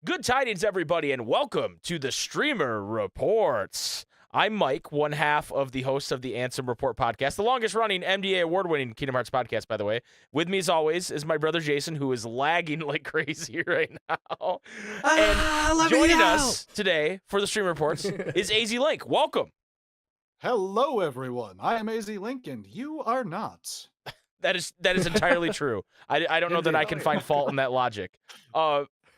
Good tidings, everybody, and welcome to the Streamer Reports. I'm Mike, one half of the host of the Ansem Report podcast, the longest-running MDA award-winning Kingdom Hearts podcast, by the way. With me, as always, is my brother Jason, who is lagging like crazy right now. And joining us today for the Streamer Reports is AZ Link. Welcome. Hello, everyone. I am AZ Link, and you are not. That is entirely true. I don't know that I can find fault in that logic.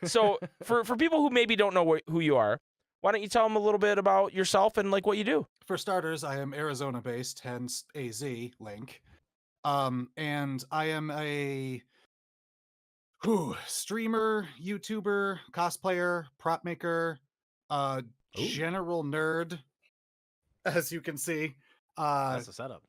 So for people who maybe don't know who you are, why don't you tell them a little bit about yourself and like what you do? For starters, I am Arizona-based, hence AZ Link. And I am a streamer, YouTuber, cosplayer, prop maker, general nerd, as you can see. That's the setup.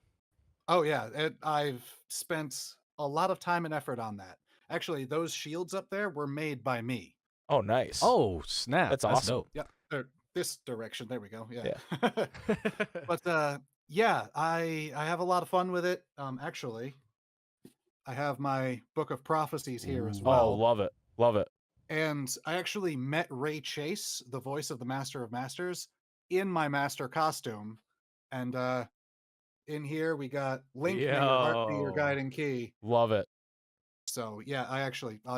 Oh yeah, I've spent a lot of time and effort on that. Actually, those shields up there were made by me. Oh, nice. Oh, snap. That's awesome. Dope. Yeah, this direction. There we go. Yeah. Yeah. But yeah, I have a lot of fun with it. Actually, I have my book of prophecies here as well. Oh, love it. Love it. And I actually met Ray Chase, the voice of the Master of Masters, in my master costume. And in here we got Link, may your heart be your guiding key. Love it. So yeah, I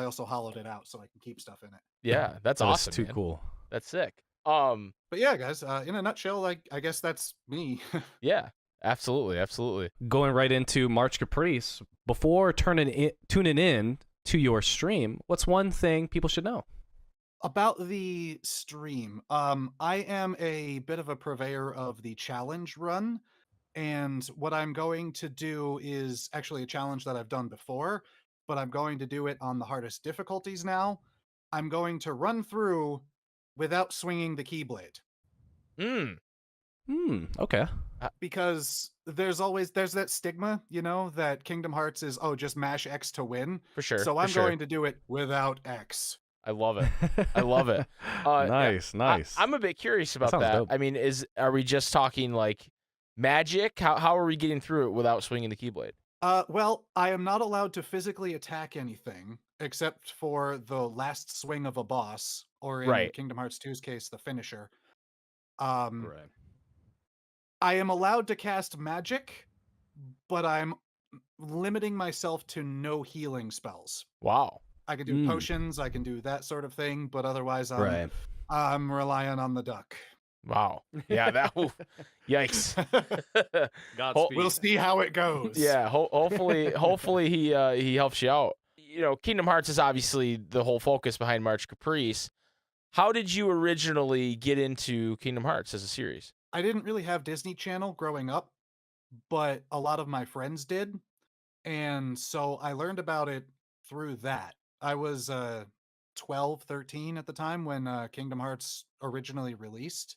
also hollowed it out so I can keep stuff in it. Yeah, that's awesome. Too man. cool. That's sick. But yeah, guys, in a nutshell, I guess that's me. Yeah, absolutely, absolutely. Going right into March Caprice, before tuning in to your stream, what's one thing people should know? About the stream, I am a bit of a purveyor of the challenge run, and what I'm going to do is actually a challenge that I've done before, but I'm going to do it on the hardest difficulties now. I'm going to run through without swinging the Keyblade. Okay. Because there's that stigma, that Kingdom Hearts is, just mash X to win. For sure. So I'm going to do it without X. I love it. I love it. Nice. I'm a bit curious about that. Dope. I mean, are we just talking like magic? How are we getting through it without swinging the Keyblade? Well, I am not allowed to physically attack anything except for the last swing of a boss, or in Kingdom Hearts 2's case, the finisher. Right. I am allowed to cast magic, but I'm limiting myself to no healing spells. Wow. I can do potions, I can do that sort of thing, but otherwise I'm relying on the duck. Wow. Yeah, yikes. Godspeed. We'll see how it goes. Yeah, hopefully he helps you out. Kingdom Hearts is obviously the whole focus behind March Caprice. How did you originally get into Kingdom Hearts as a series? I didn't really have Disney Channel growing up, but a lot of my friends did. And so I learned about it through that. I was 12, 13 at the time when Kingdom Hearts originally released.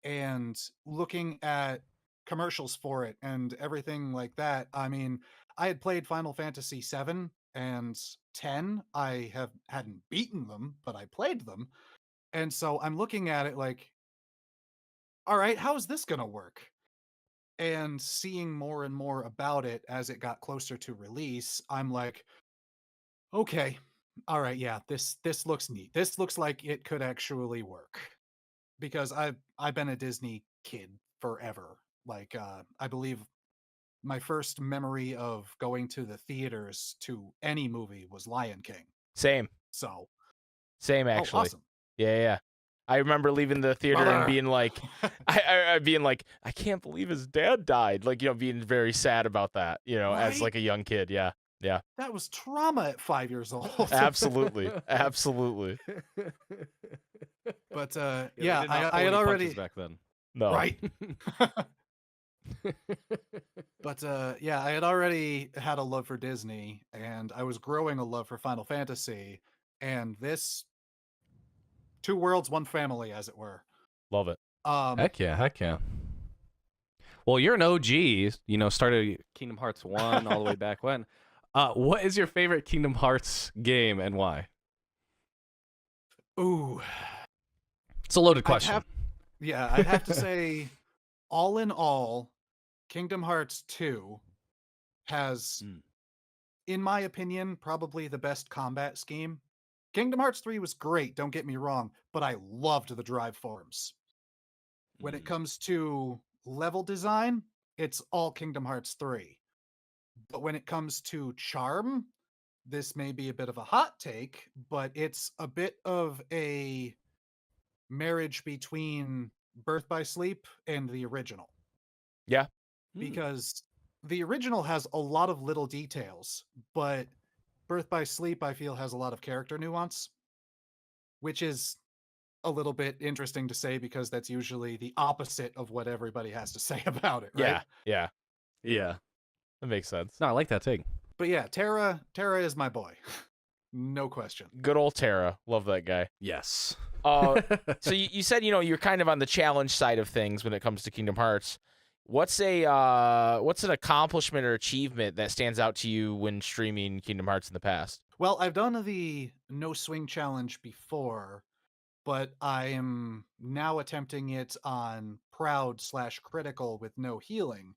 And looking at commercials for it and everything like that, I mean, I had played Final Fantasy 7 and 10. I hadn't beaten them, but I played them. And so I'm looking at it like, all right, how is this going to work? And seeing more and more about it as it got closer to release, I'm like, okay, all right, yeah, this looks neat. This looks like it could actually work. Because I've been a Disney kid forever. Like, I believe my first memory of going to the theaters to any movie was Lion King. Same. So. Same, actually. Oh, awesome. Yeah. I remember leaving the theater and being like, I can't believe his dad died. Like, being very sad about that, Right? as like a young kid. Yeah. That was trauma at 5 years old. Absolutely. But yeah, I had already back then. No. Right. But yeah, I had already had a love for Disney, and I was growing a love for Final Fantasy, and this two worlds, one family, as it were. Love it. Heck yeah. Well, you're an OG, started Kingdom Hearts 1 all the way back when. What is your favorite Kingdom Hearts game and why? Ooh. It's a loaded question. I'd have to say, all in all, Kingdom Hearts 2 has, in my opinion, probably the best combat scheme Kingdom Hearts 3 was great, don't get me wrong, but I loved the drive forms. When it comes to level design, it's all Kingdom Hearts 3. But when it comes to charm, this may be a bit of a hot take, but it's a bit of a marriage between Birth by Sleep and the original. Yeah. Because the original has a lot of little details, but Birth by Sleep, I feel, has a lot of character nuance, which is a little bit interesting to say because that's usually the opposite of what everybody has to say about it, right? Yeah. Yeah. That makes sense. No, I like that take. But yeah, Terra is my boy. No question. Good old Terra. Love that guy. Yes. So you said, you're kind of on the challenge side of things when it comes to Kingdom Hearts. What's an accomplishment or achievement that stands out to you when streaming Kingdom Hearts in the past? Well, I've done the no swing challenge before, but I am now attempting it on proud/critical with no healing.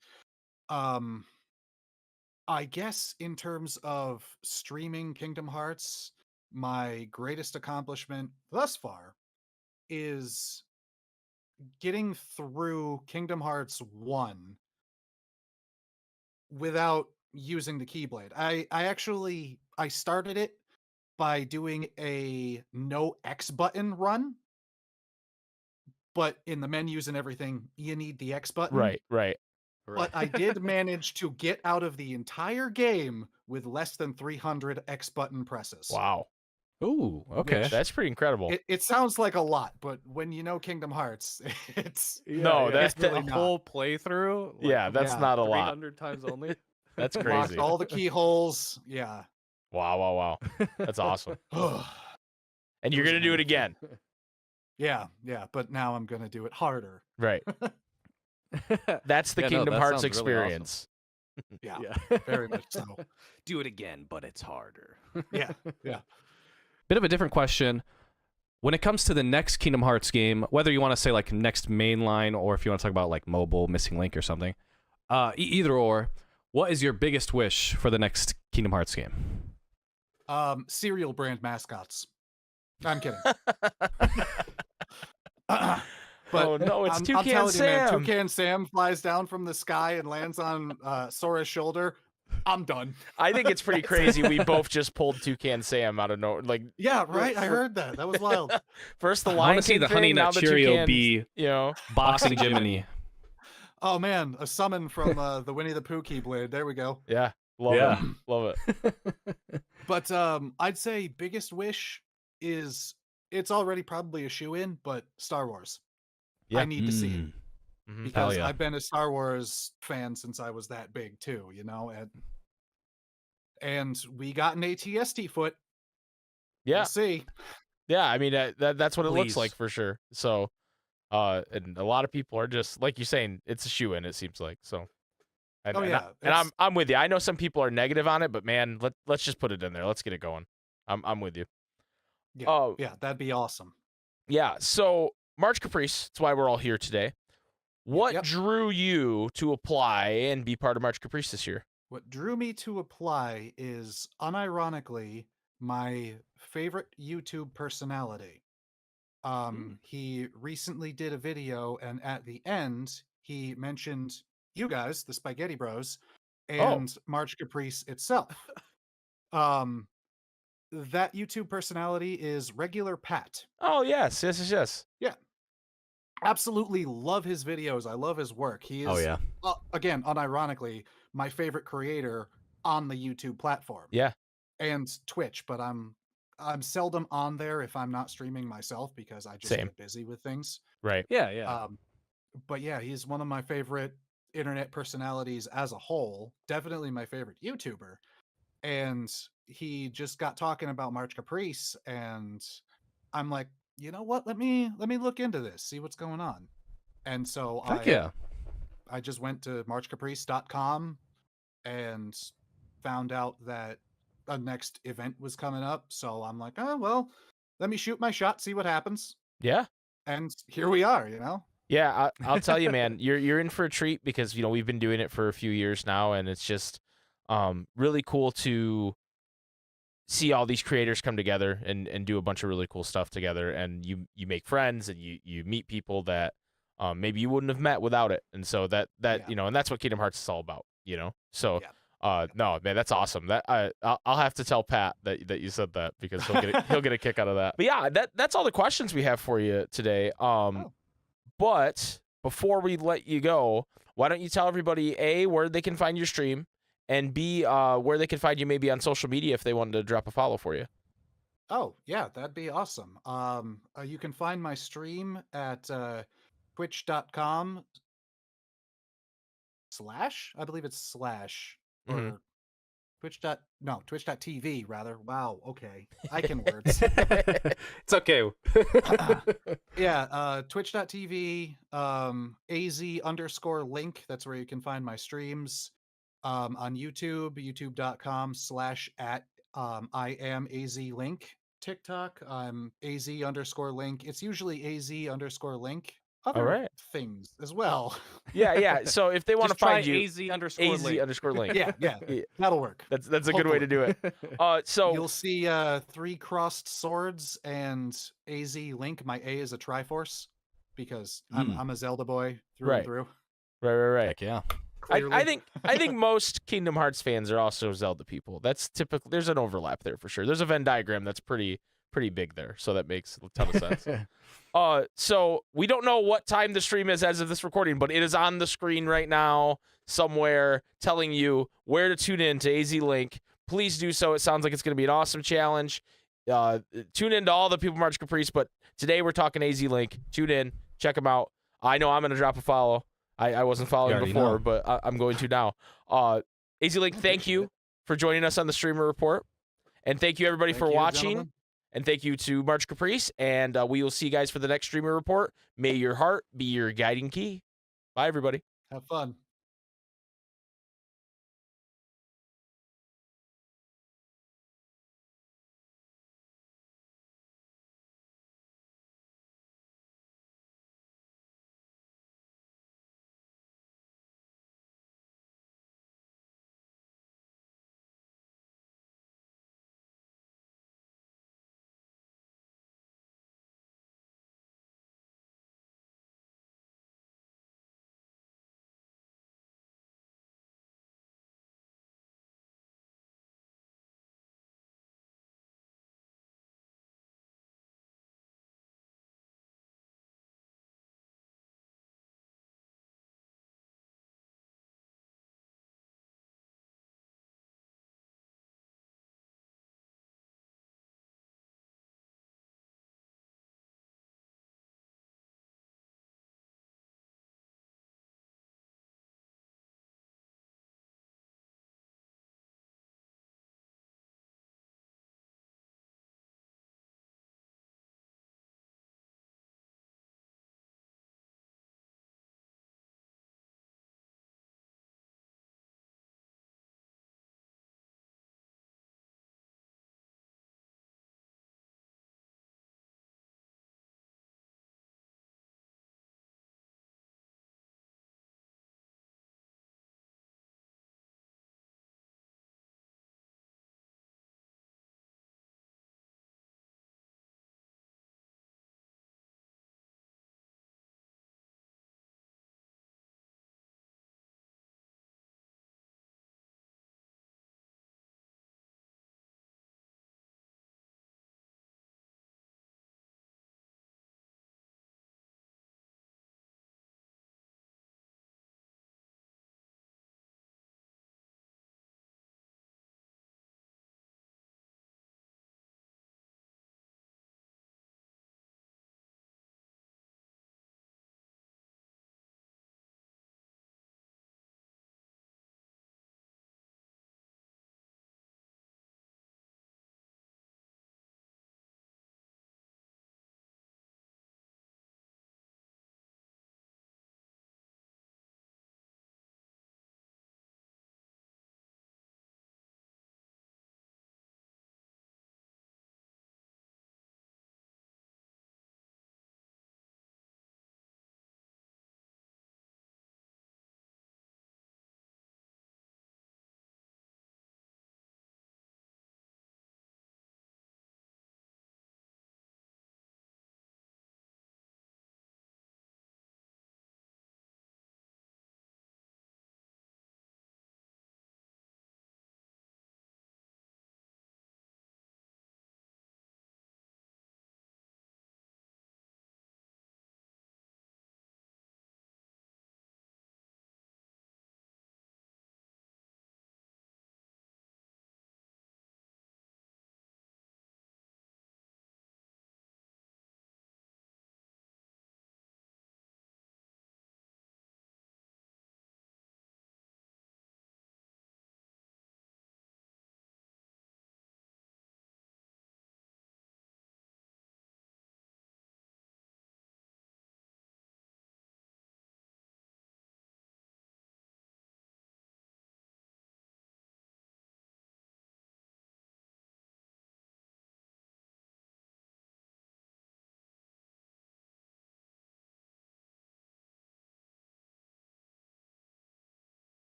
I guess in terms of streaming Kingdom Hearts, my greatest accomplishment thus far is getting through Kingdom Hearts 1 without using the Keyblade. I started it by doing a no X button run, but in the menus and everything, you need the X button. Right. But I did manage to get out of the entire game with less than 300 X button presses. Wow. Ooh, okay. Which- That's pretty incredible. It sounds like a lot, but when you know Kingdom Hearts, it's No, that's really a not. whole playthrough. Yeah, that's yeah, not a lot. 300 times only. That's locked crazy. all the keyholes. Yeah. Wow. That's awesome. And you're It was going to do it amazing. again. Yeah, but now I'm gonna do it harder. Right. That's the Yeah, no, Kingdom that Hearts sounds really awesome. experience. Yeah, Yeah. very much so. Do it again, but it's harder. Yeah. Bit of a different question. When it comes to the next Kingdom Hearts game, whether you want to say like next mainline or if you want to talk about like mobile, Missing Link or something, either or, what is your biggest wish for the next Kingdom Hearts game? Cereal brand mascots. I'm kidding. But Oh, no, it's I'm Toucan telling you, man, Sam. Toucan Sam flies down from the sky and lands on Sora's shoulder. I'm done. I think it's pretty crazy. We both just pulled Toucan Sam out of nowhere. Like, Yeah, right. I heard that. That was wild. first the I Lion want to see King the Honey thing, now Nut the Cheerio Toucans, be boxing Jiminy. Oh man, a summon from the Winnie the Pooh Keyblade. There we go. Yeah. Love Yeah. it. Love it. But I'd say biggest wish is it's already probably a shoe-in, but Star Wars. Yeah. I need to see it Mm. Mhm. because yeah. I've been a Star Wars fan since I was that big too, and we got an ATST foot. Yeah. We'll see. Yeah. I mean, that's what it looks Please. like for sure. So, and a lot of people are just, like you're saying, it's a shoe-in, it seems like. So, and, Oh, and, yeah, I'm with you. I know some people are negative on it, but man, let's just put it in there. Let's get it going. I'm with you. Yeah, Oh. yeah, that'd be awesome. Yeah. So March Caprice, that's why we're all here today. What Yep. drew you to apply and be part of March Caprice this year? What drew me to apply is unironically my favorite YouTube personality. He recently did a video, and at the end, he mentioned you guys, the Spaghetti Bros, and March Caprice itself. That YouTube personality is Regular Pat. Oh, yes. Absolutely love his videos. I love his work. He is, Oh yeah. again, unironically, my favorite creator on the YouTube platform. Yeah. And Twitch, but I'm seldom on there if I'm not streaming myself because I just Same. get busy with things. Right. Yeah. But yeah, he's one of my favorite internet personalities as a whole. Definitely my favorite YouTuber. And he just got talking about March Caprice, and I'm like, you know what? Let me look into this, see what's going on. And so Heck yeah. I just went to marchcaprice.com and found out that a next event was coming up. So I'm like, oh well, let me shoot my shot, see what happens. Yeah. And here we are, Yeah. I'll tell you, man, you're in for a treat because, we've been doing it for a few years now, and it's just really cool to see all these creators come together and do a bunch of really cool stuff together, and you make friends and you meet people that maybe you wouldn't have met without it. And so that Yeah. and that's what Kingdom Hearts is all about, So Yeah. no, man, that's awesome. That I'll have to tell Pat that you said that, because he'll get a kick out of that. But yeah, that's all the questions we have for you today. But before we let you go, why don't you tell everybody, A, where they can find your stream, and B, where they can find you maybe on social media if they wanted to drop a follow for you. Oh, yeah, that'd be awesome. You can find my stream at twitch.com slash, I believe it's slash, Mhm. or twitch.tv rather. Wow, okay. I can words. It's okay. Yeah, twitch.tv, AZ_link. That's where you can find my streams. On YouTube, youtube.com/at I am AZ_link. TikTok, I'm AZ_link. It's usually AZ_link. All Other right. things as well. Yeah. So if they want to Just try find you, AZ_link. AZ_link. Yeah, Yeah. that'll work. That's a good way to do it. So You'll see 3 crossed swords and AZ Link. My A is a Triforce because I'm a Zelda boy through Right. and through. right. Heck yeah. I think most Kingdom Hearts fans are also Zelda people. That's typical. There's an overlap there for sure. There's a Venn diagram that's pretty big there, so that makes a ton of sense. So we don't know what time the stream is as of this recording, but it is on the screen right now somewhere telling you where to tune in to AZ Link. Please do so. It sounds like it's going to be an awesome challenge. Tune in to all the People March Caprice, but today we're talking AZ Link. Tune in, check them out. I know I'm going to drop a follow. I wasn't following before, know. but I'm going to now. AZ Link, thank you for joining us on the Streamer Report. And thank you, everybody, for watching. Gentlemen. And thank you to March Caprice. And we will see you guys for the next Streamer Report. May your heart be your guiding key. Bye, everybody. Have fun.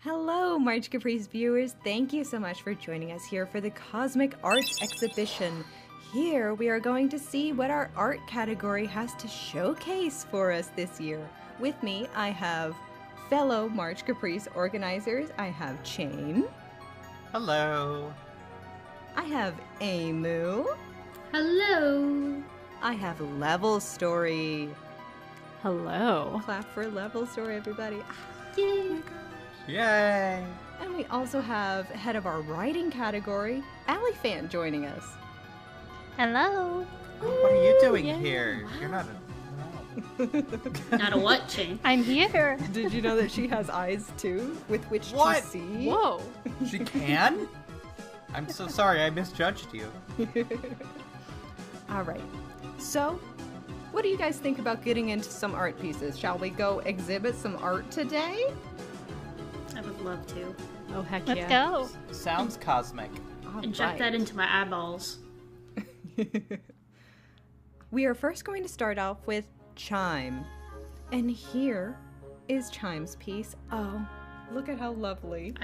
Hello, March Caprice viewers. Thank you so much for joining us here for the Cosmic Arts Exhibition. Here we are going to see what our art category has to showcase for us this year. With me, I have fellow March Caprice organizers. I have Chain. Hello. I have Amu. Hello. I have Level Story. Hello. Clap for Level Story, everybody. Yay. Yay. And we also have head of our writing category, Allie Fan, joining us. Hello. What are you doing Yay. here? You're not Not a what, Chain? I'm here. Did you know that she has eyes too, with which What? to see? Whoa. She can? I'm so sorry, I misjudged you. All right. So, what do you guys think about getting into some art pieces? Shall we go exhibit some art today? I would love to. Oh, heck Let's yeah. go. Sounds cosmic. All Inject that right. into my eyeballs. We are first going to start off with Chime. And here is Chime's piece. Oh, look at how lovely.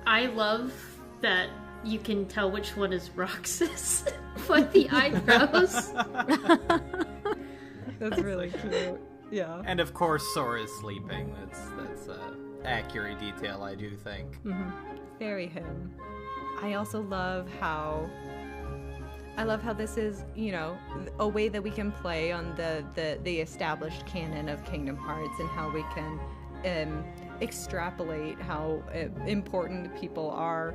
I love that you can tell which one is Roxas by the eyebrows. That's really cute. Yeah. And of course, Sora's sleeping. That's accurate detail, I do think. Mm-hmm. Very him. I also love how this is, you know, a way that we can play on the established canon of Kingdom Hearts and how we can extrapolate how important people are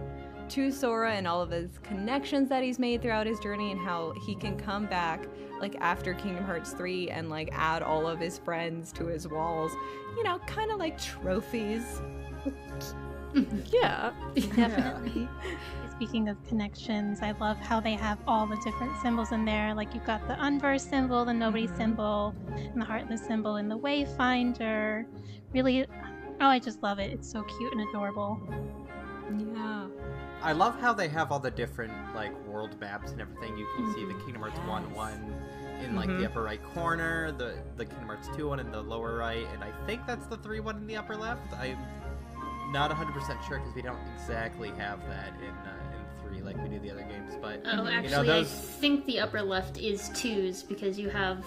to Sora and all of his connections that he's made throughout his journey, and how he can come back like after Kingdom Hearts 3 and like add all of his friends to his walls, you know, kind of like trophies. Yeah. Definitely. Speaking of connections, I love how they have all the different symbols in there. Like you've got the unversed symbol, the nobody symbol, and the heartless symbol, and the wayfinder. Really, I just love it. It's so cute and adorable. Yeah. I love how they have all the different like world maps and everything. You can see the Kingdom Hearts 1 in like the upper right corner, the Kingdom Hearts 2 one in the lower right, and I think that's the 3 one in the upper left. I'm not 100% sure because we don't exactly have that in 3 like we do the other games. But Oh, actually, I think the upper left is 2s because you have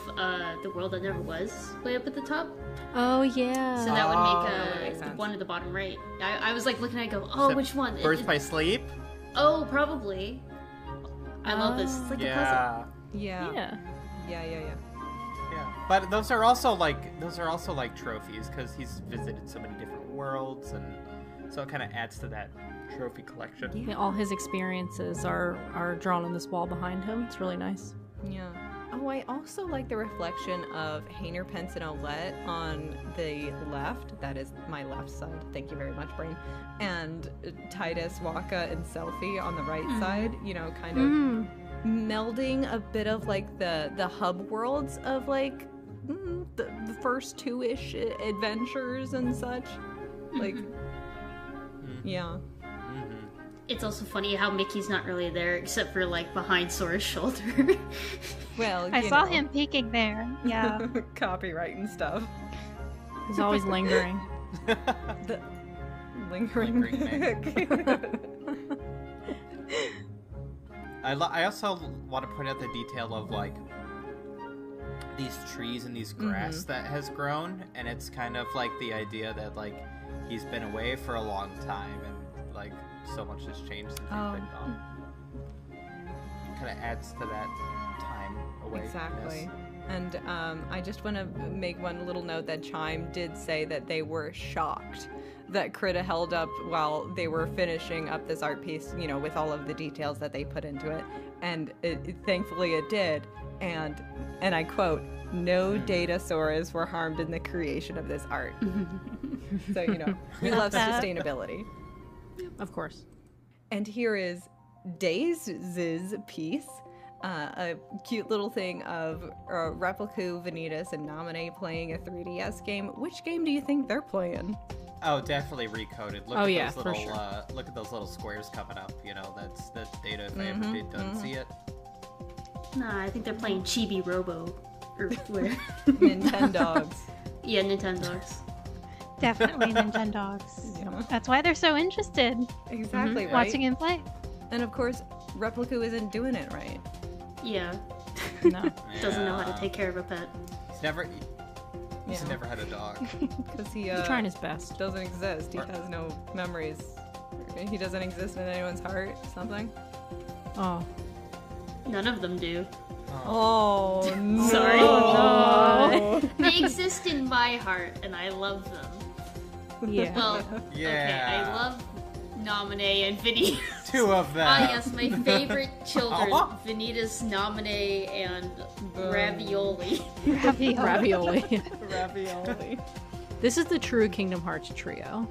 the world that never was way up at the top. Oh, yeah. So that would that make makes sense. one at the bottom right. I was like looking at it, go, oh, So, which one? Birth by Sleep. Oh, probably. I love this. It's like a puzzle. Yeah. Yeah. Yeah. Yeah. Yeah, but those are also like trophies because he's visited so many different worlds, and so it kind of adds to that trophy collection. Yeah, all his experiences are drawn on this wall behind him. It's really nice. Yeah. Oh, I also like the reflection of Hainer, Pence, and Olette on the left. That is my left side. Thank you very much, Brain. And Titus, Waka, and Selfie on the right side. You know, kind of melding a bit of like the hub worlds of like the first 2-ish adventures and such. Like, yeah. It's also funny how Mickey's not really there except for like behind Sora's shoulder. Well, I you saw know. him peeking there. Yeah. Copyright and stuff. He's always lingering. The lingering. I also want to point out the detail of like these trees and these grass that has grown, and it's kind of like the idea that like he's been away for a long time and like so much has changed since he's been gone. Kind of adds to that time away. Exactly. And I just want to make one little note that Chime did say that they were shocked that Krita held up while they were finishing up this art piece, you know, with all of the details that they put into it. And thankfully it did. And I quote, "No datasaurs were harmed in the creation of this art." So, you know, we love sustainability. Of course. And here is Daze's piece. A cute little thing of Repliku, Vanitas, and Naminé playing a 3DS game. Which game do you think they're playing? Oh, definitely recoded. Look Oh, at yeah, those for little sure. look at those little squares coming up. You know, that's data if I ever done see it. Nah, I think they're playing Chibi Robo. Or where? Nintendogs. Yeah, Nintendogs. Definitely Nintendogs. Yeah. That's why they're so interested Exactly, right? watching him play. And of course, Repliku isn't doing it right. Yeah. No. Doesn't know how to take care of a pet. He's Yeah. never had a dog. Because he He's trying his best. doesn't exist. He has no memories. He doesn't exist in anyone's heart. Something. Oh. None of them do. Oh no! Sorry. Oh. They exist in my heart, and I love them. Yeah. Well, Yeah. okay, I love Naminé and Vanitas. Two of them. Ah, yes, my favorite children, Oh. Vanitas, Naminé, and Ravioli. Ravioli. Ravioli. This is the true Kingdom Hearts trio.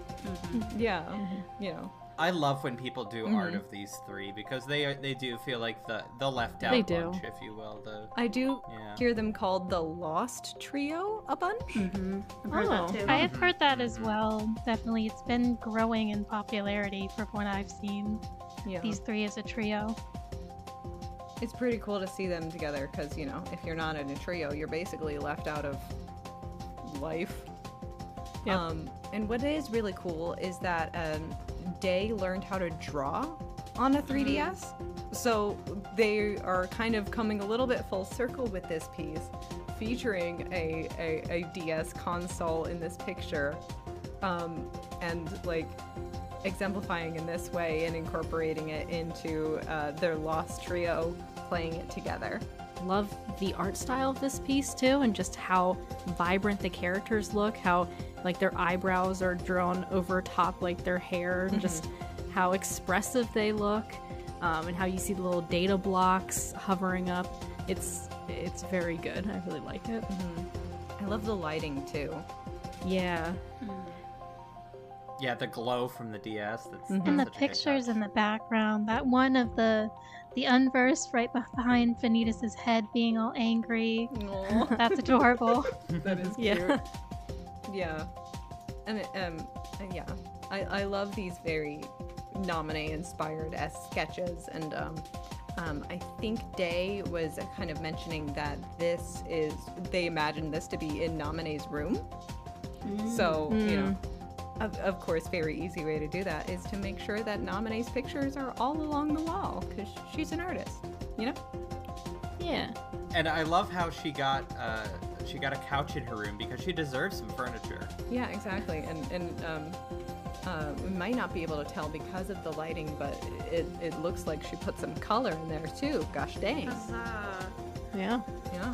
Yeah. You know. I love when people do art of these three because they do feel like the left out They do. bunch, if you will. I do Yeah. hear them called the Lost Trio a bunch. I've heard Oh. that too. I have heard that as well. Definitely, it's been growing in popularity from what I've seen. Yeah. These three as a trio. It's pretty cool to see them together because, you know, if you're not in a trio, you're basically left out of life. Yep. And what is really cool is that Day learned how to draw on a 3DS. So they are kind of coming a little bit full circle with this piece, featuring a DS console in this picture, and like exemplifying in this way and incorporating it into their Lost Trio, playing it together. Love the art style of this piece too, and just how vibrant the characters look, how like their eyebrows are drawn over top like their hair, and just how expressive they look, and how you see the little data blocks hovering up. It's very good. I really like it. I love the lighting too. Yeah. Yeah, the glow from the DS. That's And the such a good pictures touch. in the background, that one of the unverse right behind Vanitas' head being all angry. Aw. That's adorable. That is cute. Yeah. Yeah. And yeah. I love these very Naminé inspired sketches, and I think Day was kind of mentioning that they imagined this to be in Naminé's room. So, you know, of course, very easy way to do that is to make sure that Naminé's pictures are all along the wall, because she's an artist, you know? Yeah. And I love how she got a couch in her room because she deserves some furniture. Yeah, exactly. And we might not be able to tell because of the lighting, but it looks like she put some color in there too. Gosh dang. Huzzah. Yeah. Yeah.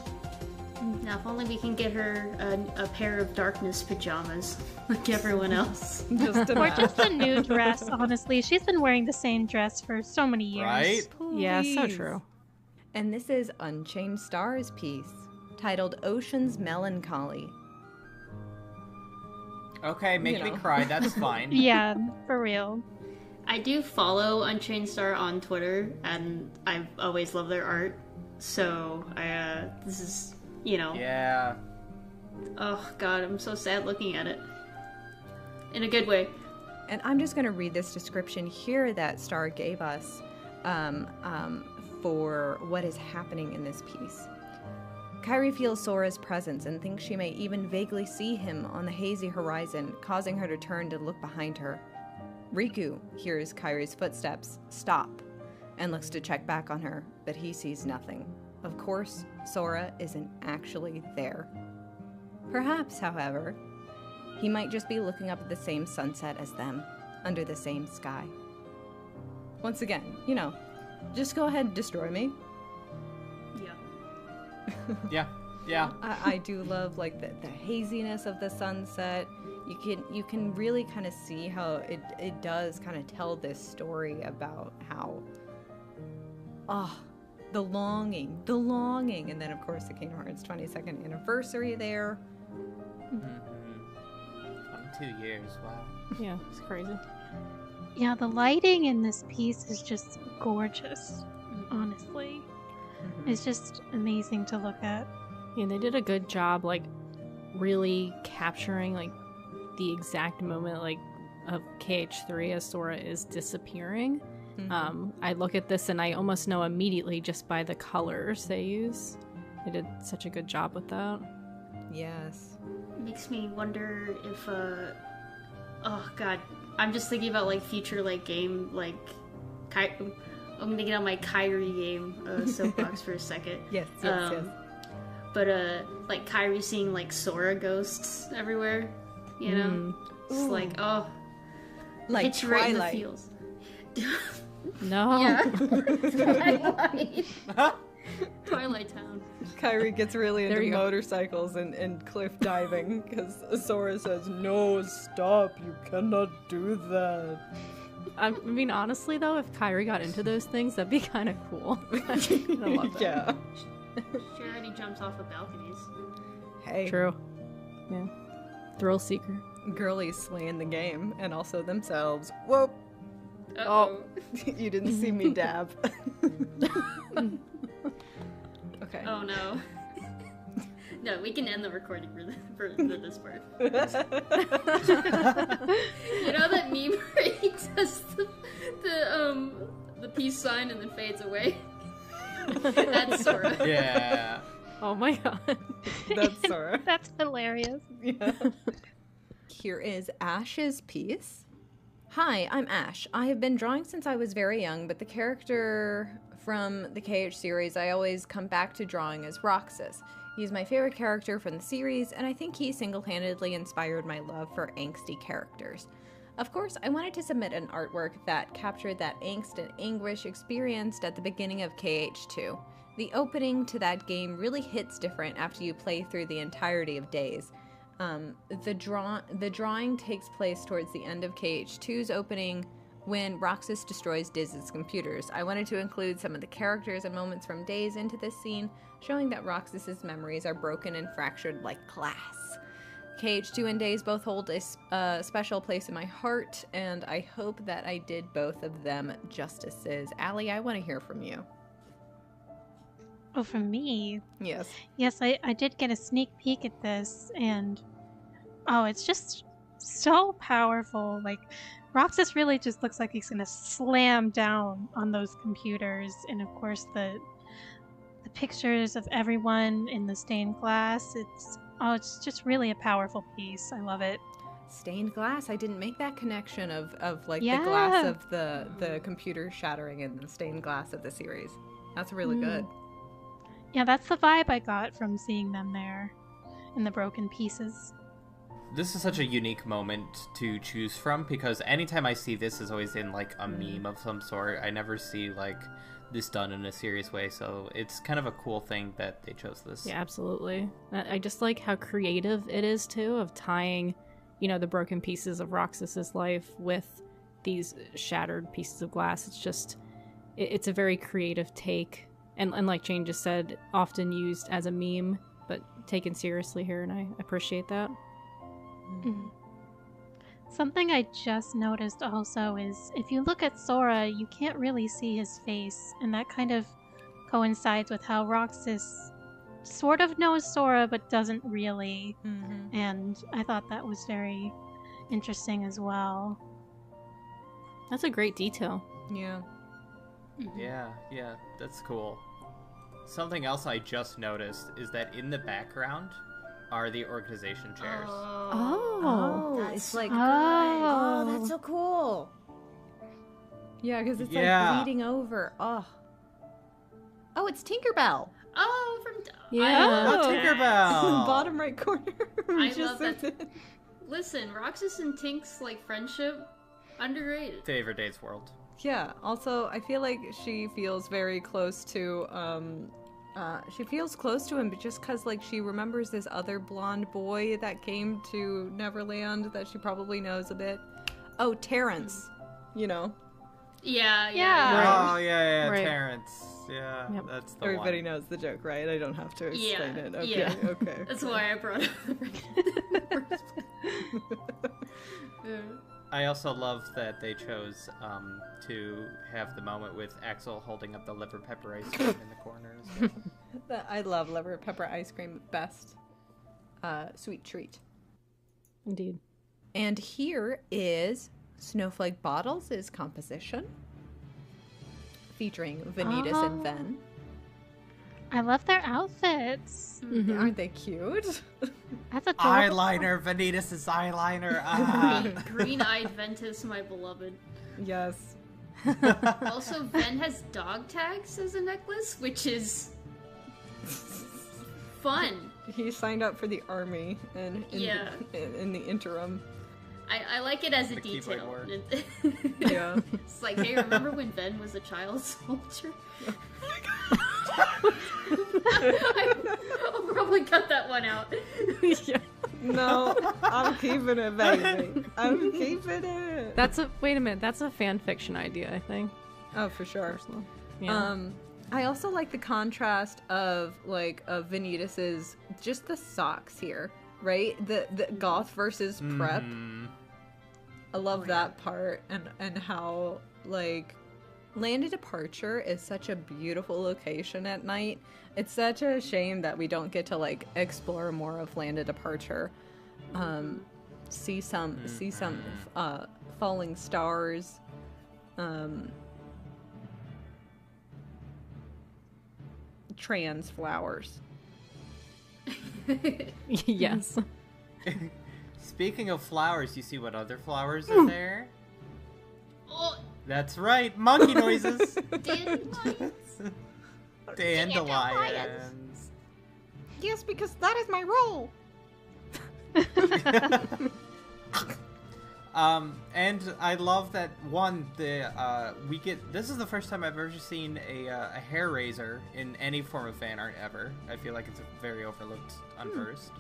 Now, if only we can get her a pair of darkness pajamas like everyone else. Just Or just a new dress, honestly. She's been wearing the same dress for so many years. Right? Yeah, so Please. true. And this is Unchained Stars piece, titled Ocean's Melancholy. Okay, make You me know. cry. That's fine. Yeah, for real. I do follow Unchained Star on Twitter, and I've always loved their art. So this is, you know, Yeah. oh god, I'm so sad looking at it. In a good way. And I'm just going to read this description here that Star gave us for what is happening in this piece. Kairi feels Sora's presence and thinks she may even vaguely see him on the hazy horizon, causing her to turn to look behind her. Riku hears Kairi's footsteps, stop, and looks to check back on her, but he sees nothing. Of course, Sora isn't actually there. Perhaps, however, he might just be looking up at the same sunset as them, under the same sky. Once again, you know, just go ahead and destroy me. Yeah. Yeah. I do love like the haziness of the sunset. You can really kind of see how it does kind of tell this story about how the longing, and then of course the Kingdom Hearts 22nd anniversary there. 22 years. Wow. Yeah, it's crazy. Yeah, the lighting in this piece is just gorgeous, honestly. It's just amazing to look at. Yeah, they did a good job, like, really capturing, like, the exact moment, like, of KH3 as Sora is disappearing. I look at this and I almost know immediately just by the colors they use. They did such a good job with that. Yes. Makes me wonder if oh god, I'm just thinking about like future like game like I'm gonna get on my Kairi game soapbox for a second. Yes. But like Kairi seeing like Sora ghosts everywhere, you know? It's Ooh. like, oh, Like hits you right in the Twilight. feels. No. Yeah. Twilight Town. Kairi gets really There into you go. motorcycles and cliff diving because Sora says, "No, stop! You cannot do that." I mean, honestly, though, if Kyrie got into those things, that'd be kind of cool. I love that. Yeah. She already jumps off of balconies. Hey, True. Yeah. Thrill seeker. girlies slaying the game and also themselves. Whoa! Uh-oh. You didn't see me dab. Okay. Oh no. No, we can end the recording for this part. You know that meme where he does the peace sign and then fades away? That's Sora. Yeah. Oh my god. That's Sora. That's hilarious. Yeah. Here is Ash's piece. Hi, I'm Ash. I have been drawing since I was very young, but the character from the KH series I always come back to drawing is Roxas. He's my favorite character from the series, and I think he single-handedly inspired my love for angsty characters. Of course, I wanted to submit an artwork that captured that angst and anguish experienced at the beginning of KH2. The opening to that game really hits different after you play through the entirety of Days. The drawing takes place towards the end of KH2's opening when Roxas destroys Diz's computers. I wanted to include some of the characters and moments from Days into this scene, showing that Roxas's memories are broken and fractured like glass. KH2 and Days both hold a special place in my heart, and I hope that I did both of them justices. Allie, I want to hear from you. Oh, from me? Yes. Yes, I did get a sneak peek at this, and oh, it's just so powerful. Like, Roxas really just looks like he's gonna slam down on those computers, and of course the pictures of everyone in the stained glass. It's just really a powerful piece. I love it. Stained glass. I didn't make that connection of like Yeah. the glass of the computer shattering and the stained glass of the series. That's really good. Yeah, that's the vibe I got from seeing them there in the broken pieces. This is such a unique moment to choose from because anytime I see this is always in like a meme of some sort. I never see like this done in a serious way, so it's kind of a cool thing that they chose this. Yeah, absolutely. I just like how creative it is too, of tying, the broken pieces of Roxas's life with these shattered pieces of glass. It's just, it's a very creative take, and like Jane just said, often used as a meme, but taken seriously here, and I appreciate that. Mhm. Something I just noticed also is if you look at Sora, you can't really see his face, and that kind of coincides with how Roxas sort of knows Sora but doesn't really. And I thought that was very interesting as well. That's a great detail. Yeah. Yeah, that's cool. Something else I just noticed is that in the background are the organization chairs. Oh. It's like, Oh. that's so cool. Yeah, because it's Yeah. like bleeding over. Oh, it's Tinkerbell. Oh, from Yeah. Oh, Tinkerbell! Bottom right corner. I Just love that. zoomed in. Listen, Roxas and Tink's like friendship, underrated. Favorite Days World. Yeah. Also, I feel like she feels very close to she feels close to him, but just because like she remembers this other blonde boy that came to Neverland that she probably knows a bit. Oh, Terrence. Yeah. Yeah. Oh yeah, Right. Terrence. Yeah, Yep. that's the Everybody one. knows the joke, right? I don't have to Yeah, explain it. Okay. yeah. Okay. That's why I brought it up. Yeah. I also love that they chose to have the moment with Axel holding up the liver pepper ice cream in the corner as well. I love liver pepper ice cream. Best sweet treat. Indeed. And here is Snowflake Bottles' composition, featuring Vanitas and Ven. I love their outfits. Aren't they cute? That's adorable. Eyeliner, Vanitas' eyeliner. Ah. Green-eyed Ventus, my beloved. Yes. Also, Ven has dog tags as a necklace, which is fun. He signed up for the army and Yeah. in the interim. I like it as a The keyboard detail. word. Yeah. It's like, hey, remember when Ven was a child soldier? I'll probably cut that one out. Yeah. No, I'm keeping it, baby. I'm keeping it. Wait a minute, that's a fan fiction idea, I think. Oh, for sure. Personally. Yeah. I also like the contrast of Vanitas's just the socks here, right? The goth versus prep. Mhm. I love that part and how like Land of Departure is such a beautiful location at night. It's such a shame that we don't get to like explore more of Land of Departure. See some falling stars. Trans flowers. Yes. Speaking of flowers, you see what other flowers are there? Oh, That's right, monkey noises. dandelions. Dandelions. Yes, because that is my role. And I love that we get. This is the first time I've ever seen a hair razor in any form of fan art ever. I feel like it's a very overlooked Unversed.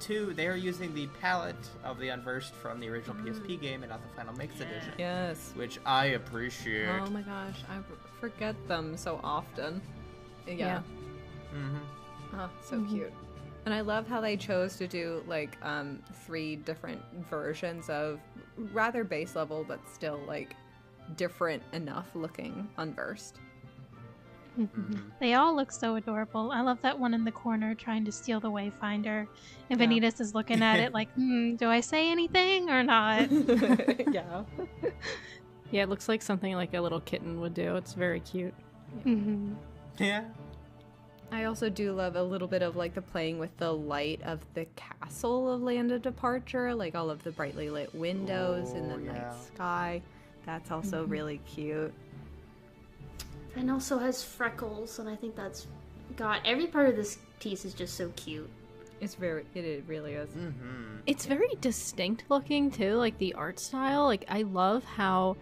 2, they are using the palette of the Unversed from the original PSP game and not the Final Mix edition, Yes. which I appreciate. Oh my gosh, I forget them so often. Yeah. Yeah. Mm-hmm. Oh, so cute. And I love how they chose to do like 3 different versions of rather base level, but still like different enough looking Unversed. They all look so adorable. I love that one in the corner trying to steal the Wayfinder. And Yeah. Vanitas is looking at it like, do I say anything or not? Yeah. Yeah, it looks like something like a little kitten would do. It's very cute. Mhm. Yeah. I also do love a little bit of like the playing with the light of the castle of Land of Departure, like all of the brightly lit windows in the night sky. That's also really cute. And also has freckles, and I think that's God. Every part of this piece is just so cute. It really is. It's very distinct looking too, like the art style. Like I love how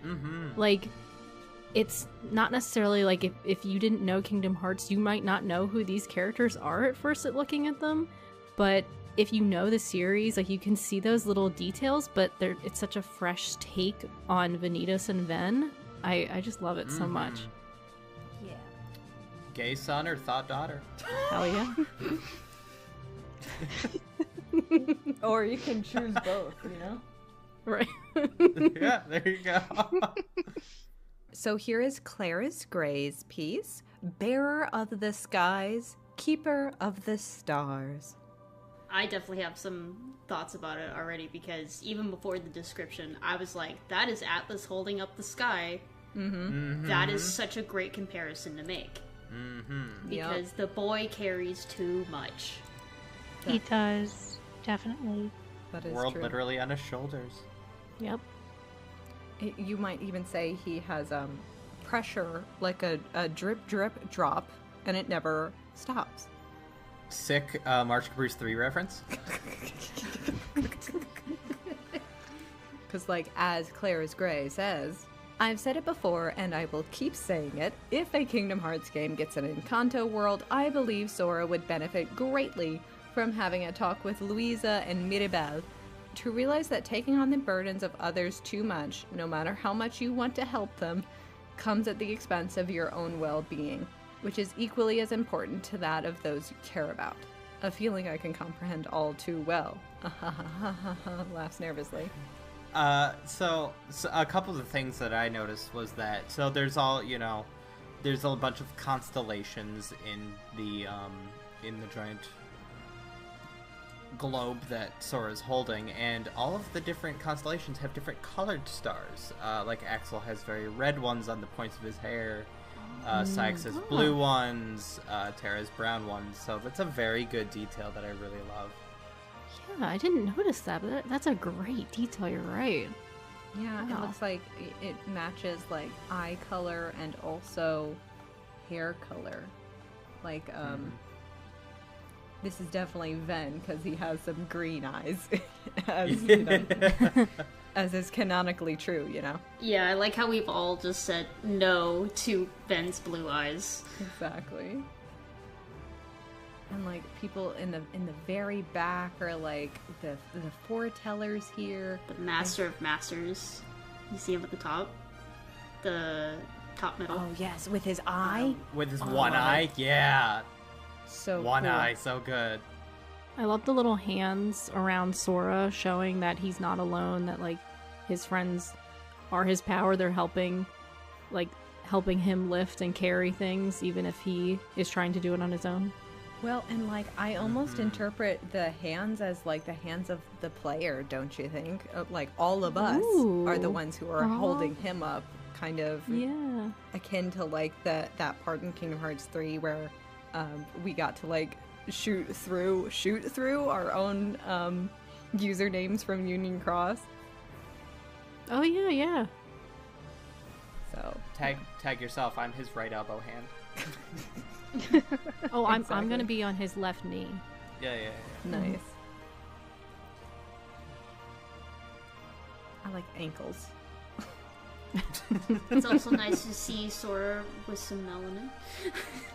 like it's not necessarily like if you didn't know Kingdom Hearts, you might not know who these characters are at first at looking at them. But if you know the series, like you can see those little details, but it's such a fresh take on Vanitas and Ven. I just love it so much. Yeah. Gay son or thought daughter? Hell yeah. Or you can choose both, you know? Right. Yeah, there you go. So here is Claris Gray's piece, Bearer of the Skies, Keeper of the Stars. I definitely have some thoughts about it already, because even before the description, I was like, that is Atlas holding up the sky. That is such a great comparison to make. Because the boy carries too much. He does, definitely. That is World true. literally on his shoulders. Yep. You might even say he has pressure, like a drip, drip, drop, and it never stops. Sick March Caprice 3 reference. Because, like, as Claris Gray says, I've said it before, and I will keep saying it. If a Kingdom Hearts game gets an Encanto world, I believe Sora would benefit greatly from having a talk with Luisa and Mirabel to realize that taking on the burdens of others too much, no matter how much you want to help them, comes at the expense of your own well-being, which is equally as important to that of those you care about. A feeling I can comprehend all too well. Laughs nervously. So a couple of the things that I noticed was that, so there's a bunch of constellations in the giant globe that Sora's holding, and all of the different constellations have different colored stars. Like Axel has very red ones on the points of his hair. Sykes has blue ones. Terra's brown ones. So that's a very good detail that I really love. Yeah, I didn't notice that, but that's a great detail. You're right. Yeah, it Wow. looks like it matches like eye color and also hair color. Like, this is definitely Ven because he has some green eyes, as, you know, as is canonically true, you know? Yeah, I like how we've all just said no to Ben's blue eyes. Exactly. And like people in the very back are like the foretellers here. The Master of Masters. You see him at the top? The top middle. Oh yes, with his eye. With his one eye, yeah. So One cool. eye, so good. I love the little hands around Sora showing that he's not alone, that like his friends are his power. They're helping him lift and carry things even if he is trying to do it on his own. Well, and like I almost interpret the hands as like the hands of the player, don't you think? Like all of us are the Ooh. ones who are holding him up, kind of Yeah. akin to like that part in Kingdom Hearts 3 where we got to like shoot through our own usernames from Union Cross. Oh yeah, yeah. So Tag yourself. I'm his right elbow hand. Oh, I'm Exactly. gonna be on his left knee. Yeah. nice. I like ankles. It's also nice to see Sora with some melanin.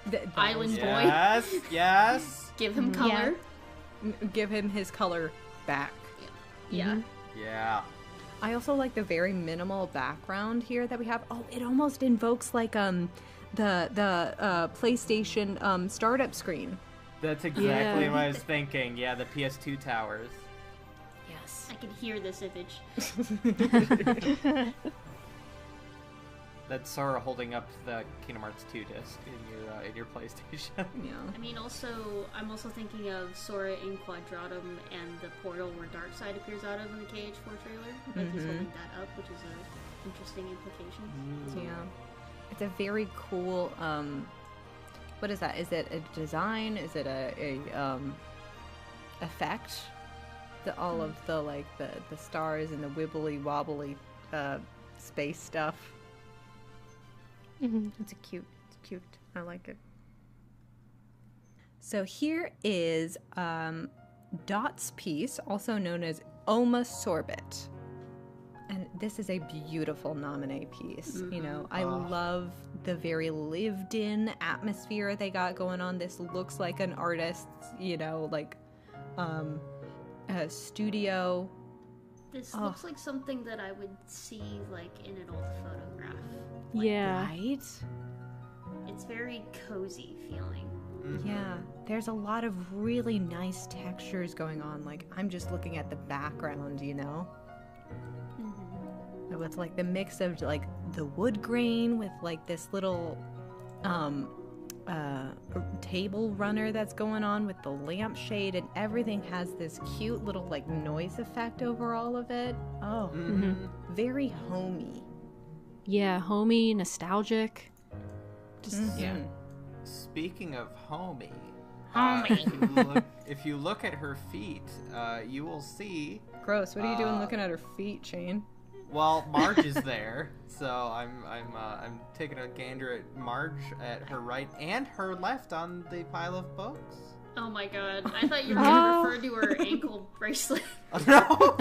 That Island is- boy. Yes. Give him Mhm. color. Give him his color back. Yeah. Yeah. I also like the very minimal background here that we have. Oh, it almost invokes like the PlayStation startup screen That's exactly Yeah. what I was thinking. Yeah, the PS2 towers. Yes. I can hear this image. That's Sora holding up the Kingdom Hearts 2 disc in your PlayStation. Yeah. I mean, I'm also thinking of Sora in Quadratum and the portal where Darkseid appears out of in the KH4 trailer. Like he's holding that up, which is a interesting implication. Yeah. It's a very cool, what is that? Is it a design? Is it a effect? All of the, like, the stars and the wibbly wobbly, space stuff. It's cute. I like it. So here is Dot's piece, also known as Oma Sorbet. And this is a beautiful nominee piece. You know, I love the very lived-in atmosphere they got going on. This looks like an artist's, you know, like, a studio. This looks like something that I would see, like, in an old photograph. Yeah. Right? It's very cozy feeling. Yeah, there's a lot of really nice textures going on. Like, I'm just looking at the background, you know? With, like, the mix of, like, the wood grain with, like, this little, table runner that's going on with the lampshade, and everything has this cute little, like, noise effect over all of it. Oh, very homey. Yeah, homey, nostalgic. Just Yeah. Speaking of homey, Homey. if you look at her feet, you will see. Gross. What are you doing looking at her feet, Shane? Well, Marge is there, so I'm taking a gander at Marge at her right and her left on the pile of books. Oh my god. I thought you were going to refer to her ankle bracelet. No.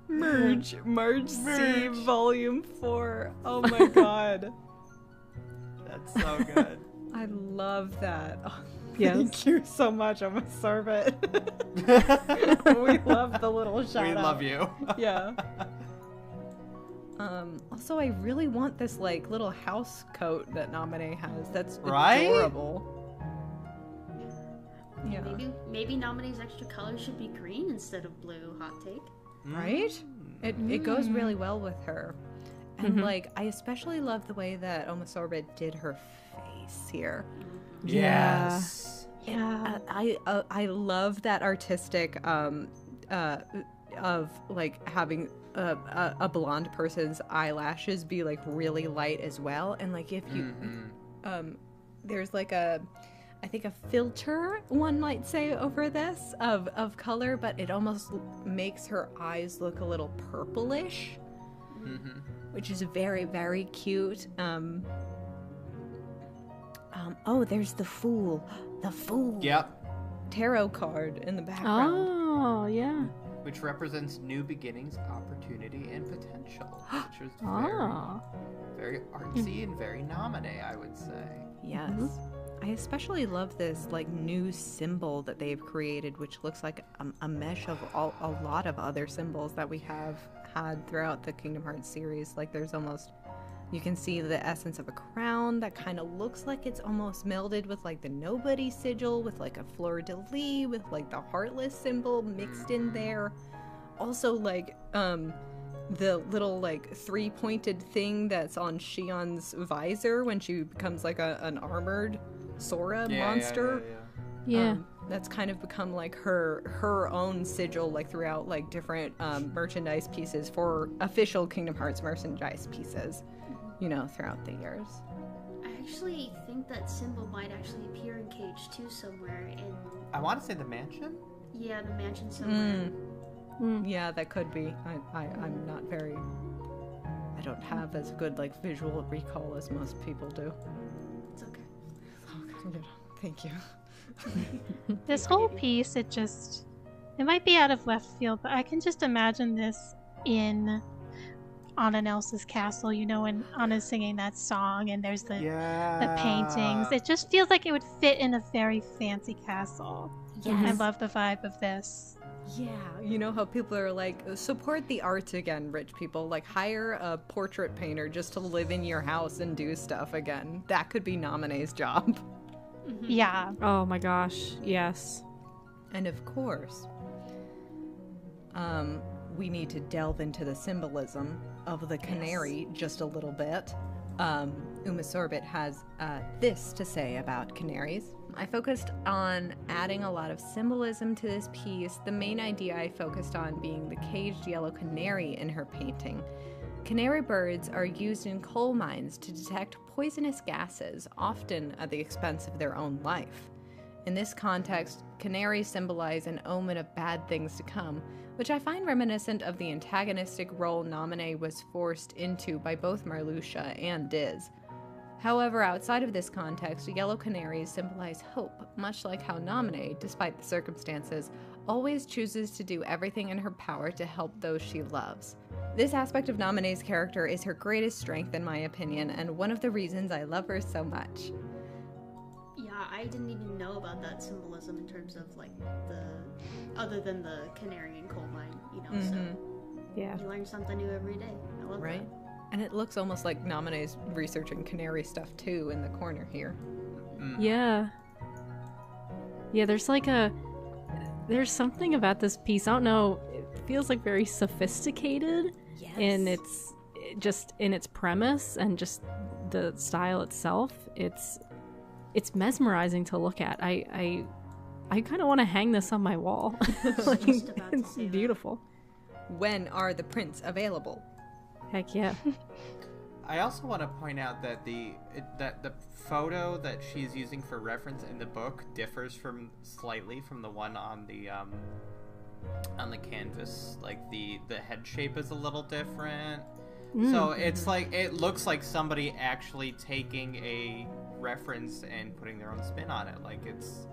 Merge C Volume 4. Oh my god. That's so good. I love that. Oh, Yes. thank you so much. I'm a sorbet. We love the little shout We out. love you. Yeah. Also, I really want this, like, little house coat that Nominee has. That's Right? adorable. Yeah. Maybe Nominee's extra color should be green instead of blue. Hot take. Right? It goes really well with her. And, like, I especially love the way that Oma Sorbet did her face here. Yes. Yeah. I love that artistic of, like, having a blonde person's eyelashes be, like, really light as well. And, like, if you there's, like, I think a filter, one might say, over this of color, but it almost makes her eyes look a little purplish, which is very, very cute. Oh, there's the Fool. The Fool. Yep. Tarot card in the background. Oh, yeah. Which represents new beginnings, opportunity, and potential, which is Oh. very artsy and very Nominee, I would say. Yes. I especially love this, like, new symbol that they've created, which looks like a mesh of a lot of other symbols that we have had throughout the Kingdom Hearts series. Like, there's almost, you can see the essence of a crown that kind of looks like it's almost melded with, like, the Nobody sigil, with, like, a fleur-de-lis, with, like, the Heartless symbol mixed in there. Also, like, the little, like, three-pointed thing that's on Shion's visor when she becomes, like, an armored Sora monster. Yeah. That's kind of become, like, her own sigil, like, throughout, like, different merchandise pieces for official Kingdom Hearts merchandise pieces, you know, throughout the years. I actually think that symbol might actually appear in KH2 somewhere in... I want to say the mansion? Yeah, the mansion somewhere. Yeah, that could be. I'm not very... I don't have as good, like, visual recall as most people do. It's okay. Thank you. This whole piece, it might be out of left field, but I can just imagine this in Anna and Elsa's castle, you know, when Anna's singing that song and there's the paintings. It just feels like it would fit in a very fancy castle. Yes. I love the vibe of this. Yeah, you know how people are like, support the arts again, rich people. Like, hire a portrait painter just to live in your house and do stuff again. That could be Nominee's job. Yeah. Oh my gosh, yes. And of course, we need to delve into the symbolism of the canary just a little bit. Uma Sorbet has this to say about canaries. I focused on adding a lot of symbolism to this piece, the main idea I focused on being the caged yellow canary in her painting. Canary birds are used in coal mines to detect poisonous gases, often at the expense of their own life. In this context, canaries symbolize an omen of bad things to come, which I find reminiscent of the antagonistic role Naminé was forced into by both Marluxia and Diz. However, outside of this context, yellow canaries symbolize hope, much like how Naminé, despite the circumstances, always chooses to do everything in her power to help those she loves. This aspect of Naminé's character is her greatest strength in my opinion, and one of the reasons I love her so much. Yeah, I didn't even know about that symbolism in terms of like other than the canary and coal mine, you know. So Yeah. you learn something new every day. I love Right? that. And it looks almost like Naminé's researching canary stuff too in the corner here. Yeah. Yeah, there's something about this piece. I don't know, it feels like very sophisticated in its premise and just the style itself. It's mesmerizing to look at. I kind of want to hang this on my wall. Like, Just about to it's say that. beautiful. When are the prints available? Heck yeah. I also want to point out that the photo that she's using for reference in the book differs slightly from the one on the canvas. Like the head shape is a little different. So it's like it looks like somebody actually taking a reference and putting their own spin on it. Like it's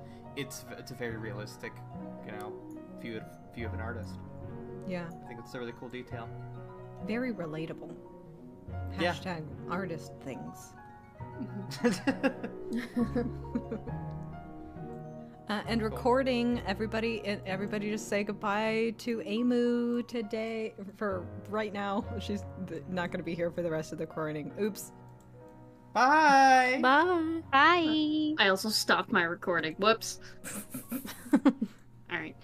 a very realistic, view of an artist. Yeah, I think it's a really cool detail. very relatable. Yeah. Hashtag artist things. And recording, everybody just say goodbye to Amu today. For right now, she's not going to be here for the rest of the recording. Oops. Bye. Bye. Bye. I also stopped my recording. Whoops. Alright.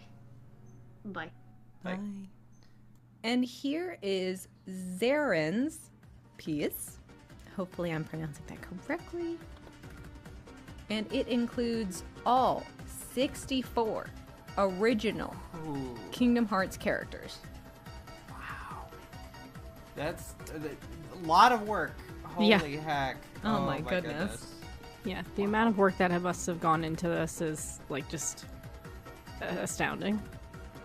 Bye. Bye. And here is Zaren's piece. Hopefully I'm pronouncing that correctly. And it includes all 64 original Ooh. Kingdom Hearts characters. Wow. That's a lot of work. Holy Yeah. heck. Oh my goodness. Yeah, the amount of work that must have gone into this is like just astounding.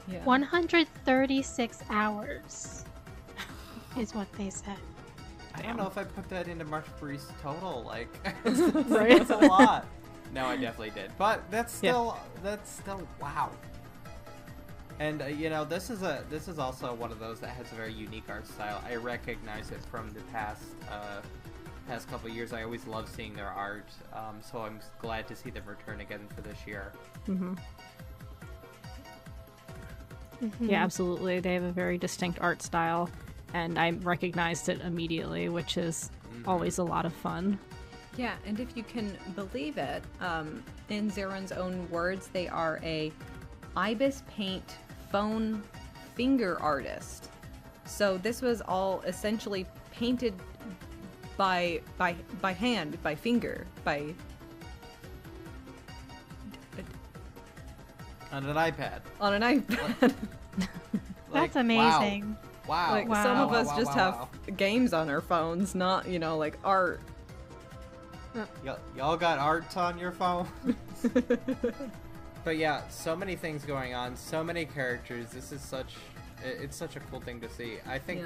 Yeah. 136 hours is what they said. I don't know if I put that into Marguerite's total. Like, Right? that's a lot. No, I definitely did. But that's still wow. And this is also one of those that has a very unique art style. I recognize it from the past couple of years. I always love seeing their art, so I'm glad to see them return again for this year. Yeah, absolutely. They have a very distinct art style, and I recognized it immediately, which is always a lot of fun. Yeah, and if you can believe it, in Zaren's own words, they are a ibis paint phone finger artist. So this was all essentially painted by hand, by finger, by On an iPad. on an iPad. That's amazing. Wow. Like Wow. some of us Wow, just wow, have games on our phones, not like art. Y'all got art on your phone? But yeah, so many things going on, so many characters. It's such a cool thing to see. I think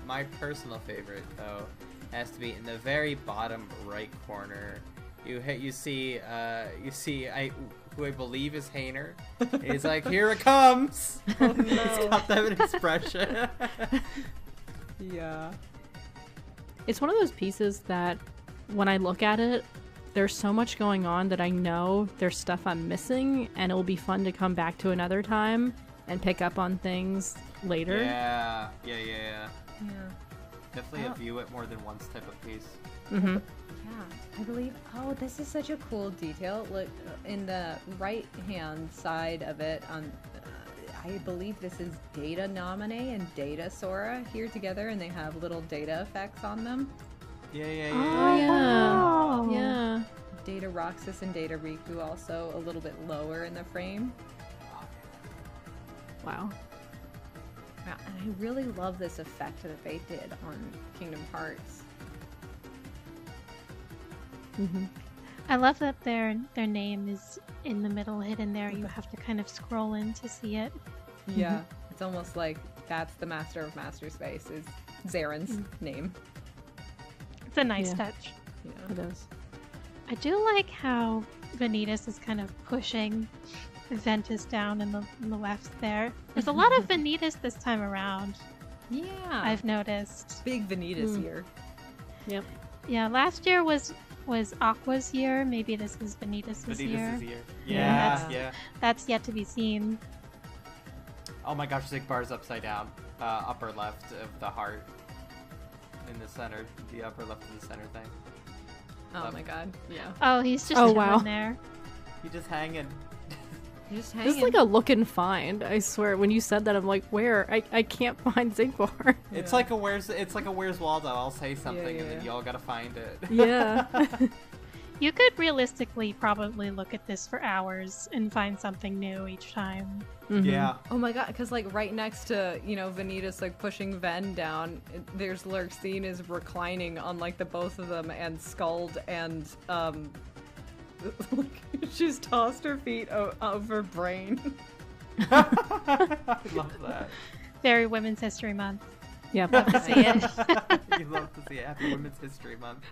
my personal favorite though has to be in the very bottom right corner. You see who I believe is Hainer. He's like, here it comes. Oh, He's no. got that expression. Yeah. It's one of those pieces that when I look at it, there's so much going on that I know there's stuff I'm missing, and it will be fun to come back to another time and pick up on things later. Yeah. Yeah. Definitely a view it more than once type of piece. Mm-hmm. Yeah, I believe. Oh, this is such a cool detail. Look, in the right-hand side of it, I believe this is Data Nominee and Data Sora here together, and they have little data effects on them. Yeah, yeah, yeah. Oh, yeah. wow. Yeah. Data Roxas and Data Riku also a little bit lower in the frame. Wow. Yeah, and I really love this effect that they did on Kingdom Hearts. Mm-hmm. I love that their name is in the middle, hidden there. You have to kind of scroll in to see it. Yeah, it's almost like that's the Master of Master Space is Zaren's name. It's a nice Yeah. touch. Yeah. It is. I do like how Vanitas is kind of pushing Ventus down in the left there. There's a lot of Vanitas this time around, Yeah. I've noticed. Big Vanitas Mm. here. Yep. Yeah, last year was Aqua's year. Maybe this is Vanitas' year. Vanitas' year. Yeah. Yeah. That's yet to be seen. Oh my gosh, Zigbar's upside down. Upper left of the heart. In the center. The upper left of the center thing. Oh my god. Yeah. Oh, he's just Oh, chilling wow. there. He just hanging. Just This hanging. is like a look and find. I swear. When you said that, I'm like, where? I can't find Zigbar. It's like a where's Waldo. I'll say something yeah, and then yeah. y'all gotta find it. Yeah. You could realistically probably look at this for hours and find something new each time. Mhm. Yeah. Oh my god, because like right next to, Vanitas like pushing Ven down, there's Lurksine is reclining on like the both of them, and Scald and she's tossed her feet over Brain. I love that. Very Women's History Month. Yep. Love to see it. You love to see it. Happy Women's History Month.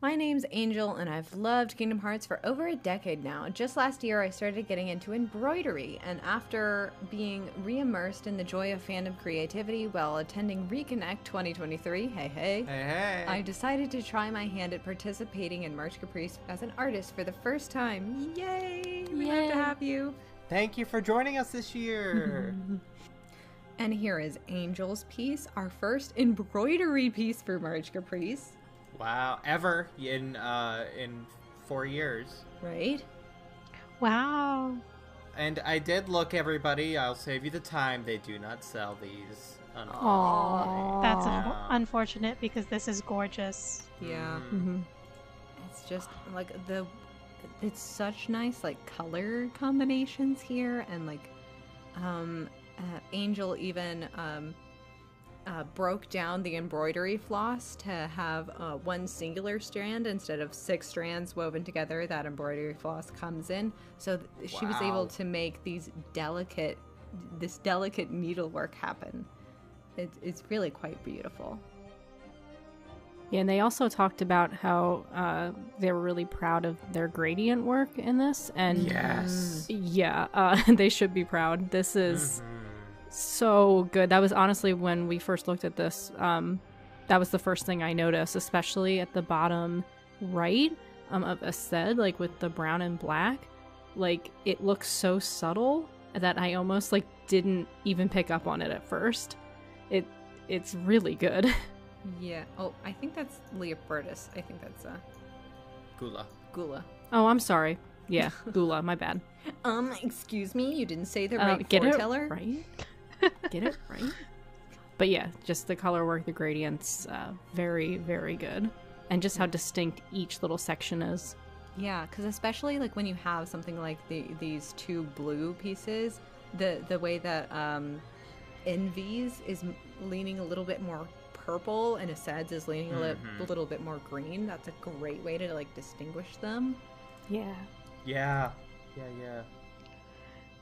My name's Angel, and I've loved Kingdom Hearts for over a decade now. Just last year, I started getting into embroidery, and after being re-immersed in the joy of fandom creativity while attending Reconnect 2023, Hey. I decided to try my hand at participating in March Caprice as an artist for the first time. Yay! We love Yay. to have you. Thank you for joining us this year. And here is Angel's piece, our first embroidery piece for March Caprice. Wow. Ever in 4 years. Right? Wow. And I did look, everybody. I'll save you the time. They do not sell these. Aww. That's Wow. unfortunate because this is gorgeous. Yeah. Mm. Mm-hmm. It's just like it's such nice like color combinations here, and like Angel even broke down the embroidery floss to have one singular strand instead of 6 strands woven together that embroidery floss comes in. So she was able Wow. to make this delicate needlework happen. It's really quite beautiful. Yeah, and they also talked about how they were really proud of their gradient work in this, and Yes. yeah, they should be proud. This is Mhm. so good. That was honestly when we first looked at this. That was the first thing I noticed, especially at the bottom right of Aced, like with the brown and black. Like it looks so subtle that I almost like didn't even pick up on it at first. It's really good. Yeah. Oh, I think that's Leopartus. I think that's Gula. Gula. Oh, I'm sorry. Yeah, Gula, my bad. Excuse me, you didn't say the right Get it foreteller? right. Get it right. But yeah, just the color work, the gradients, very, very good, and just how distinct each little section is. Yeah, because especially like when you have something like these 2 blue pieces, the way that Envy's is leaning a little bit more purple and Aced's is leaning a little bit more green. That's a great way to like distinguish them. Yeah. Yeah.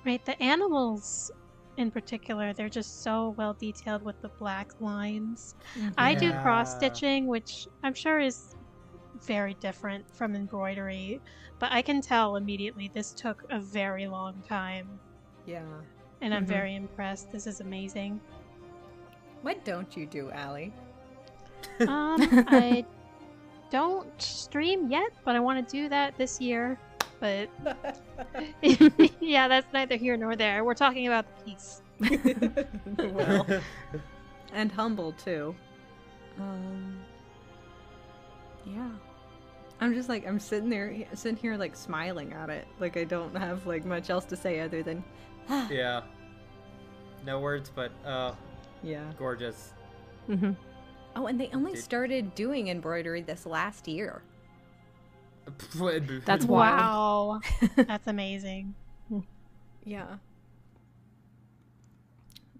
Right, the animals in particular, they're just so well detailed with the black lines. I do Yeah. cross stitching, which I'm sure is very different from embroidery, but I can tell immediately this took a very long time, Yeah. and I'm very impressed. This is amazing. What don't you do, Allie? I don't stream yet, but I want to do that this year. But yeah, that's neither here nor there. We're talking about the piece. Well, and humble too. Yeah. I'm just like, I'm sitting here like smiling at it. Like I don't have like much else to say other than, Yeah. No words, but yeah. gorgeous. Mm-hmm. Oh, and they only started doing embroidery this last year. That's wild. Wow. That's amazing. Yeah.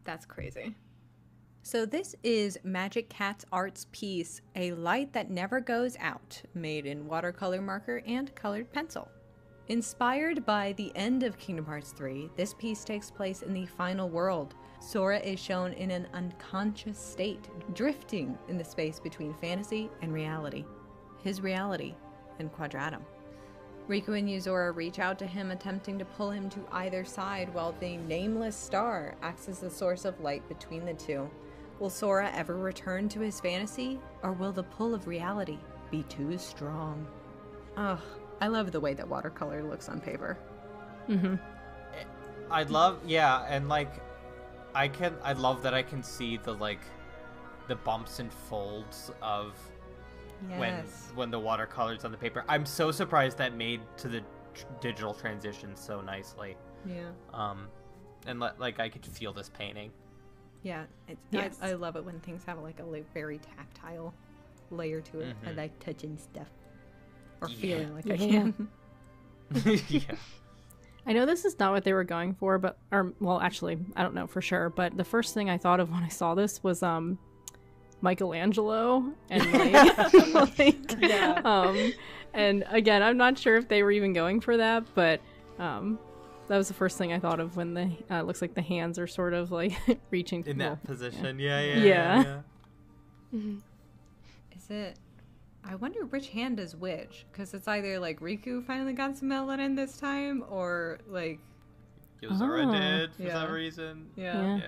That's crazy. So this is Magic Cat's Arts piece, A Light That Never Goes Out, made in watercolor marker and colored pencil. Inspired by the end of Kingdom Hearts 3, this piece takes place in the final world. Sora is shown in an unconscious state, drifting in the space between fantasy and reality. His reality and Quadratum. Riku and Yuzora reach out to him, attempting to pull him to either side, while the nameless star acts as the source of light between the two. Will Sora ever return to his fantasy, or will the pull of reality be too strong? Ugh, I love the way that watercolor looks on paper. Mm-hmm. I love, yeah, and like, I love that I can see the bumps and folds of Yes. when the watercolor's on the paper. I'm so surprised that made to the digital transition so nicely. Yeah. And like I could feel this painting. Yeah. Yes. I love it when things have like a very tactile layer to it. I like touching stuff. Or feeling like I can. Yeah. I know this is not what they were going for, but well, actually, I don't know for sure. But the first thing I thought of when I saw this was Michelangelo and and again, I'm not sure if they were even going for that, but that was the first thing I thought of when the looks like the hands are sort of like reaching in that position. Yeah. Is it? I wonder which hand is which, because it's either like Riku finally got some melanin this time, or like Yuzora did for some reason. Yeah.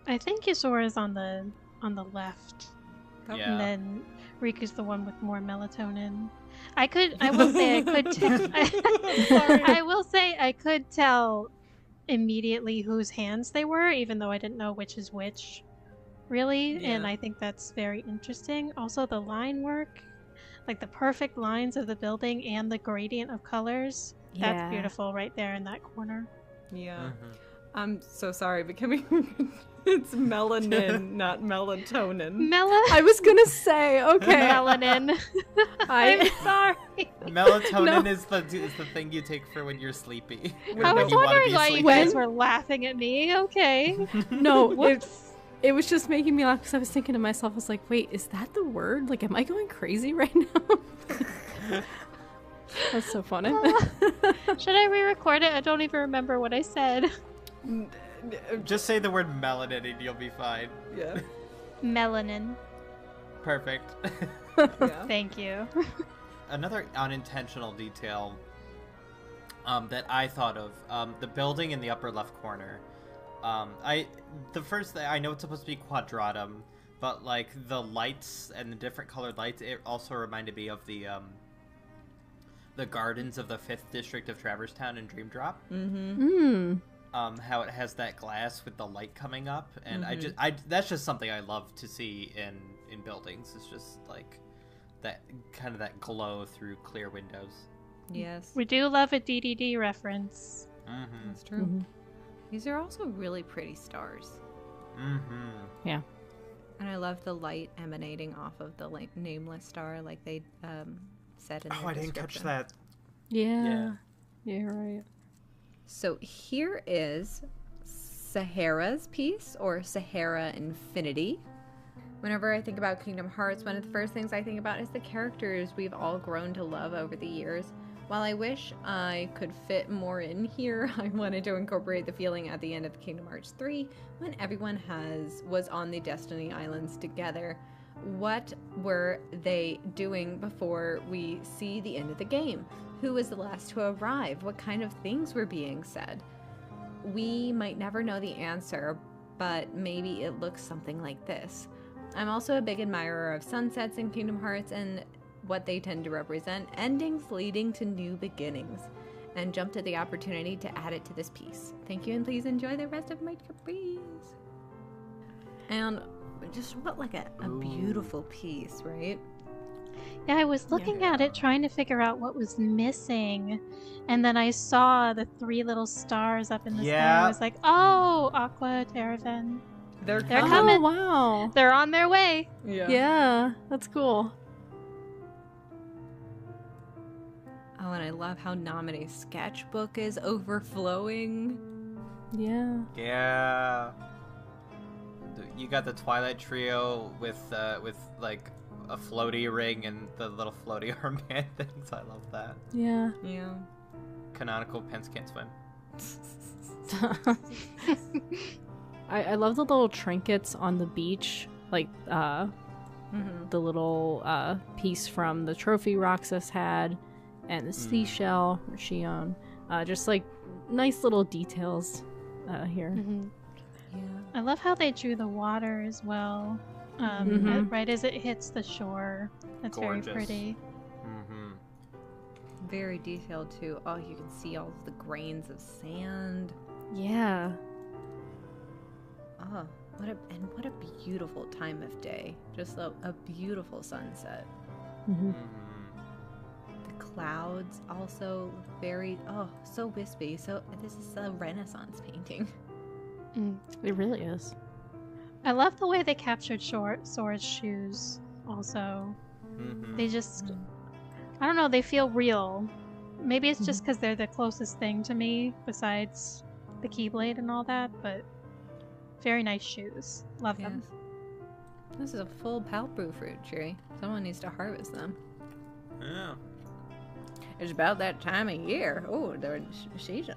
I think Yuzora's on the left. Oh. Yeah. And then Riku's the one with more melatonin. I will say I could I will say I could tell immediately whose hands they were, even though I didn't know which is which, really. And I think that's very interesting. Also, the line work, like the perfect lines of the building and the gradient of colors, that's beautiful right there in that corner. Yeah. Mm-hmm. I'm so sorry, but it's melanin, not melatonin. I was gonna say, okay. Melanin. I'm sorry. Melatonin is the thing you take for when you're sleepy. I was wondering why you sleepy. guys were laughing at me. Okay. No, it was just making me laugh because I was thinking to myself, I was like, wait, is that the word? Like, am I going crazy right now? That's so funny. Should I re-record it? I don't even remember what I said. Just say the word melanin and you'll be fine. Yeah. Melanin. Perfect. Yeah. Thank you. Another unintentional detail that I thought of, the building in the upper left corner. The first thing, I know it's supposed to be Quadratum, but like the lights and the different colored lights, it also reminded me of the gardens of the 5th district of Traverse Town in Dream Drop. Mm-hmm. How it has that glass with the light coming up, and that's just something I love to see in buildings. It's just like that kind of that glow through clear windows. Yes. We do love a DDD reference. Mm-hmm. That's true. These are also really pretty stars. Mm-hmm. Yeah. And I love the light emanating off of the nameless star, like they said in Oh, their I didn't catch description. that. Yeah. Yeah, right. So here is Sahara's piece, or Sahara Infinity. Whenever I think about Kingdom Hearts, one of the first things I think about is the characters we've all grown to love over the years. While I wish I could fit more in here, I wanted to incorporate the feeling at the end of Kingdom Hearts 3 when everyone was on the Destiny Islands together. What were they doing before we see the end of the game? Who was the last to arrive? What kind of things were being said? We might never know the answer, but maybe it looks something like this. I'm also a big admirer of sunsets in Kingdom Hearts and what they tend to represent, endings leading to new beginnings, and jumped at the opportunity to add it to this piece. Thank you, and please enjoy the rest of my Caprice. And just what like a beautiful piece, right? Yeah, I was looking at it trying to figure out what was missing, and then I saw the 3 little stars up in the sky. I was like, oh, Aqua Terraven. They're coming. Oh, wow. They're on their way. Yeah, that's cool. Oh, and I love how Namine's sketchbook is overflowing. Yeah. Yeah. You got the Twilight Trio with like a floaty ring and the little floaty armband things. I love that. Yeah. Yeah. Canonical Pence can't swim. I love the little trinkets on the beach, like the little piece from the trophy Roxas had, and the seashell she owned. Just like nice little details here. Yeah. I love how they drew the water as well. Right as it hits the shore. That's Gorgeous. very pretty. Mm-hmm. Very detailed too. Oh, you can see all of the grains of sand. Yeah. Oh, what a beautiful time of day. Just a beautiful sunset. Mm-hmm. The clouds also look very so wispy. So this is a Renaissance painting. It really is. I love the way they captured Sora's shoes also. Mm-hmm. They just, I don't know, they feel real. Maybe it's just because they're the closest thing to me besides the Keyblade and all that, but very nice shoes. Love them. This is a full palpru fruit tree. Someone needs to harvest them. Yeah. It's about that time of year. Oh, they're season.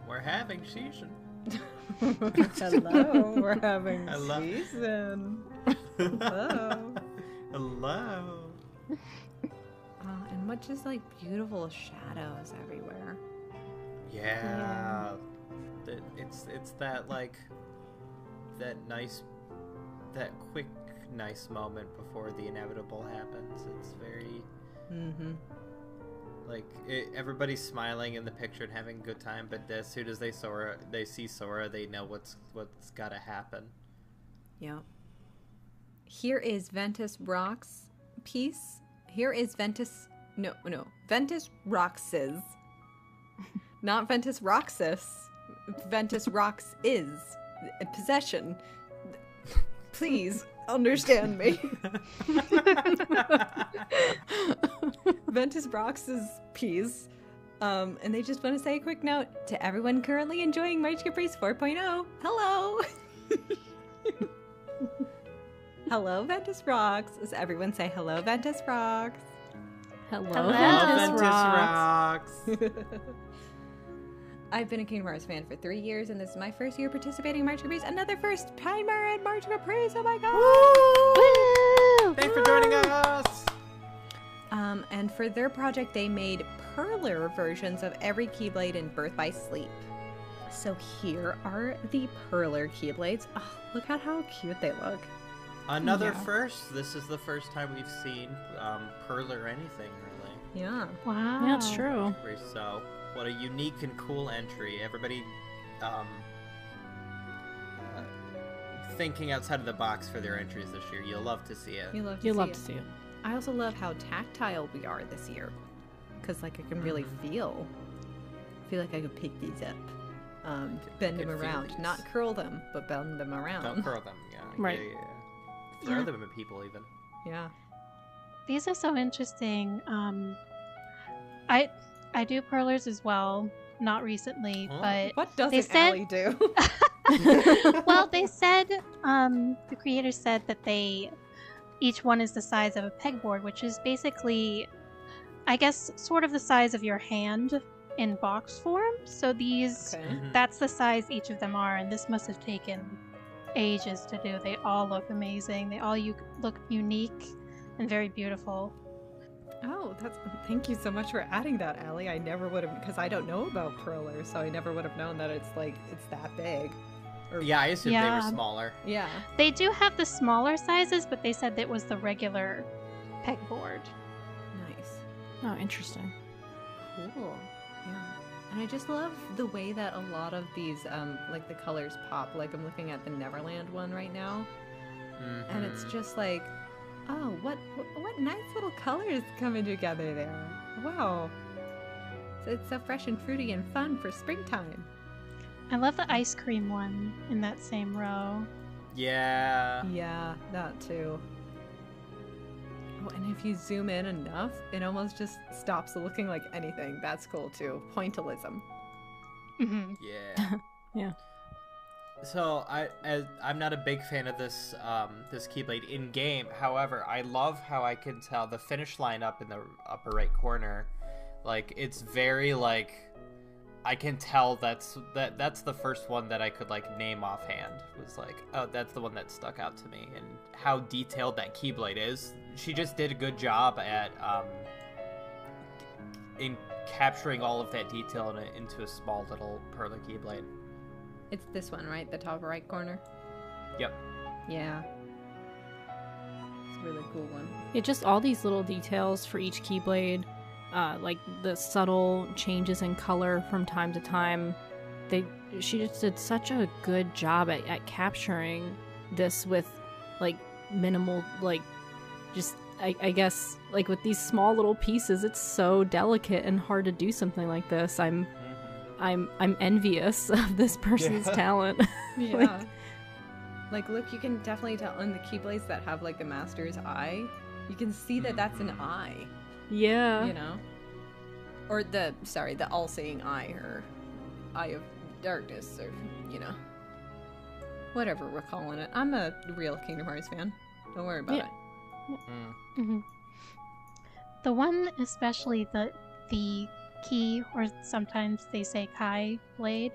We're having season. Hello, we're having Hello. season. Hello. Hello. And what just like beautiful shadows everywhere. Yeah. It's that like that quick nice moment before the inevitable happens. It's very like everybody's smiling in the picture and having a good time, but as soon as they see Sora, they know what's gotta happen. Yeah. Here is Ventus Rock's piece. Here is Ventus Rox's. Not Ventus Roxas. Ventus Rox is possession. Please understand me. Ventus Rox's piece. And they just want to say a quick note to everyone currently enjoying March Caprice 4.0. Hello. Hello, Ventus Rocks. Does everyone say hello, Ventus Rocks? Hello, Ventus Rocks. I've been a Kingdom Hearts fan for 3 years, and this is my first year participating in March Caprice. Another first timer at March Caprice. Oh my god! Woo! Thanks for joining us. And for their project, they made perler versions of every Keyblade in Birth by Sleep. So here are the perler Keyblades. Oh, look at how cute they look. Another first. This is the first time we've seen perler anything really. Yeah. Wow. Yeah, it's true. So, what a unique and cool entry. Everybody thinking outside of the box for their entries this year. You'll love to see it. You love to see it. I also love how tactile we are this year. Because, like, I can really feel like I could pick these up. Bend them around. feelings. Not curl them, but bend them around. Don't curl them. Yeah. Right. Yeah. Throw them at people even. Yeah. These are so interesting. I do perlers as well. Not recently, Oh. but What doesn't They said- Allie do? well, they said the creators said that each one is the size of a pegboard, which is basically, I guess, sort of the size of your hand in box form. So these, Okay. that's the size each of them are, and this must have taken ages to do. They all look amazing. They all look unique and very beautiful. Oh, thank you so much for adding that, Allie. I never would have, because I don't know about perlers, so I never would have known that it's that big. Or, Yeah, I assumed they were Yeah. smaller. Yeah. They do have the smaller sizes, but they said that was the regular pegboard. Nice. Oh, interesting. Cool. Yeah. And I just love the way that a lot of these, like the colors pop. Like I'm looking at the Neverland one right now, and it's just like, oh, what nice little colors coming together there. Wow. So it's so fresh and fruity and fun for springtime. I love the ice cream one in that same row. Yeah. Yeah, that too. Oh, and if you zoom in enough, it almost just stops looking like anything. That's cool too. Pointillism. Mm-hmm. Yeah. Yeah. So I'm not a big fan of this this Keyblade in game. However, I love how I can tell the finish line up in the upper right corner. Like it's very like I can tell that's the first one that I could like name offhand. Was like, oh, that's the one that stuck out to me, and how detailed that Keyblade is. She just did a good job at in capturing all of that detail into a small little pearly Keyblade. It's this one, right? The top right corner? Yep. Yeah. It's a really cool one. Yeah, just all these little details for each Keyblade, like the subtle changes in color from time to time. She just did such a good job at capturing this with like minimal, like just I guess like with these small little pieces. It's so delicate and hard to do something like this. I'm envious of this person's talent. Yeah. Like, look, you can definitely tell on the Keyblades that have, like, the Master's eye. You can see that that's an eye, Yeah. you know? Or the all-seeing eye, or eye of darkness, or, you know. Whatever we're calling it. I'm a real Kingdom Hearts fan. Don't worry about Yeah. it. Mm-hmm. The one, especially the key, or sometimes they say Kai blade,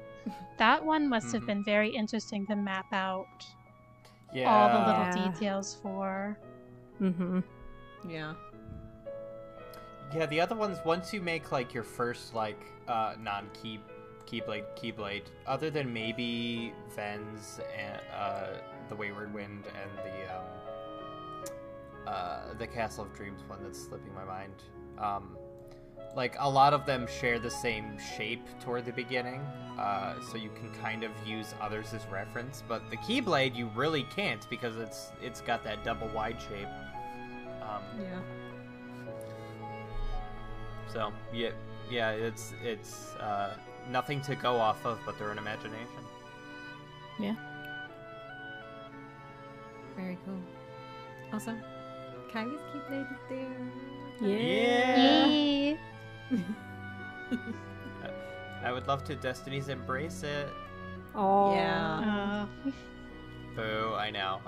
that one must have been very interesting to map out all the little Yeah. details for. Mm-hmm. Yeah. Yeah, the other ones, once you make like your first like Keyblade, other than maybe Ven's and the Wayward Wind and the Castle of Dreams one that's slipping my mind. Like a lot of them share the same shape toward the beginning, so you can kind of use others as reference. But the Keyblade you really can't because it's got that double wide shape. Yeah. So yeah, it's nothing to go off of, but they're an imagination. Yeah. Very cool. Also, Kai's Keyblade is there. Yeah. Yay! I would love to Destiny's embrace it. Oh. Yeah. Boo! I know.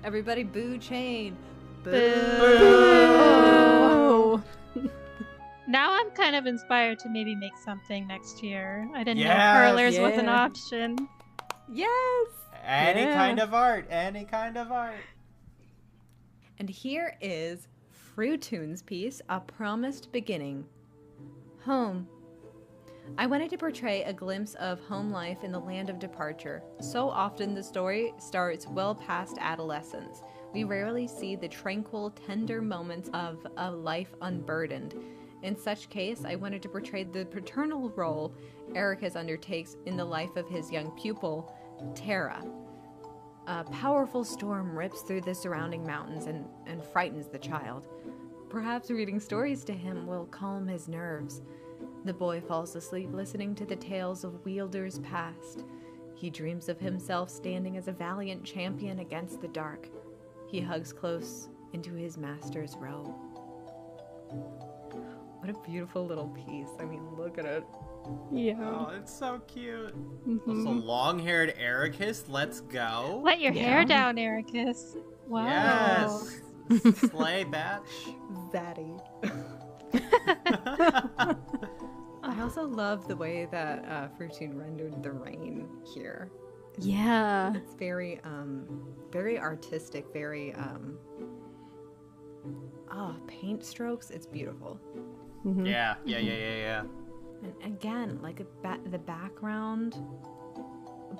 Everybody boo Chain. Boo. Oh. Now I'm kind of inspired to maybe make something next year. I didn't know Yes! curlers was an Yeah. option. Yes. Any Yeah. kind of art. And here is Fruitoon's piece, A Promised Beginning. Home. I wanted to portray a glimpse of home life in the land of departure. So often the story starts well past adolescence. We rarely see the tranquil, tender moments of a life unburdened. In such case, I wanted to portray the paternal role Ericus undertakes in the life of his young pupil, Terra. A powerful storm rips through the surrounding mountains and frightens the child. Perhaps reading stories to him will calm his nerves. The boy falls asleep listening to the tales of wielders past. He dreams of himself standing as a valiant champion against the dark. He hugs close into his master's robe. What a beautiful little piece. I mean, look at it. Yeah. Oh, it's so cute. Mhm. So long-haired Ericus, let's go. Let your hair Yeah. down, Ericus. Wow. Yes. Slay, batch. Zaddy. I also love the way that Fruitoon rendered the rain here. Yeah. It's very artistic, very paint strokes. It's beautiful. Mhm. Yeah. And again, like the background,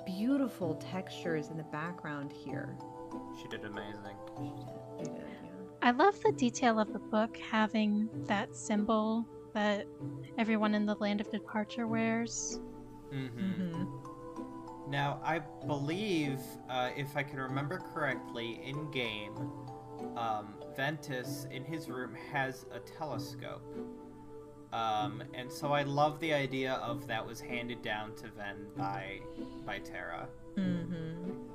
beautiful textures in the background here. She did amazing. They did, yeah. I love the detail of the book having that symbol that everyone in the Land of Departure wears. Now, I believe, if I can remember correctly, in game, Ventus in his room has a telescope. And so I love the idea of that was handed down to Ven by Terra.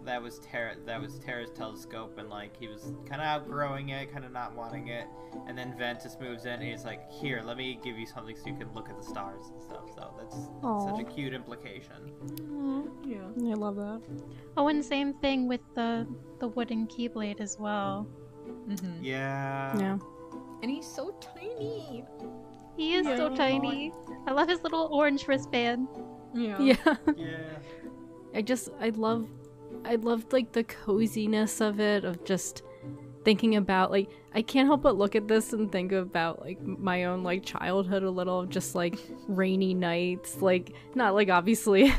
That was Terra's telescope, and like he was kind of outgrowing it, kind of not wanting it, and then Ventus moves in and he's like, "Here, let me give you something so you can look at the stars and stuff." So that's such a cute implication. Yeah, I love that. Oh, and same thing with the wooden keyblade as well. Yeah. And he's so tiny. He is so tiny. I love his little orange wristband. Yeah. Yeah. I love like the coziness of it, of just thinking about, like, I can't help but look at this and think about like my own like childhood a little, just like rainy nights, like not like obviously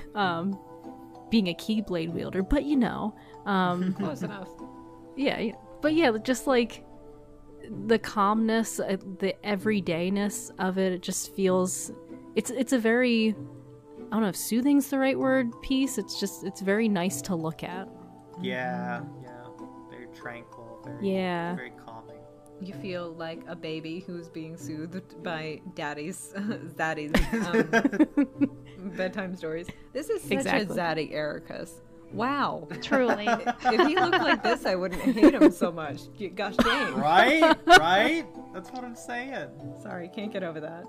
being a keyblade wielder, but you know, Close enough. yeah, but yeah, just like the calmness, the everydayness of it, it just feels, it's a very, I don't know if soothing's the right word, piece. It's very nice to look at. Yeah. Very tranquil. Very calming. You feel like a baby who's being soothed by daddy's bedtime stories. This is such Exactly. a zaddy Ericus. Wow. Truly. If he looked like this, I wouldn't hate him so much. Gosh dang. Right? That's what I'm saying. Sorry, can't get over that.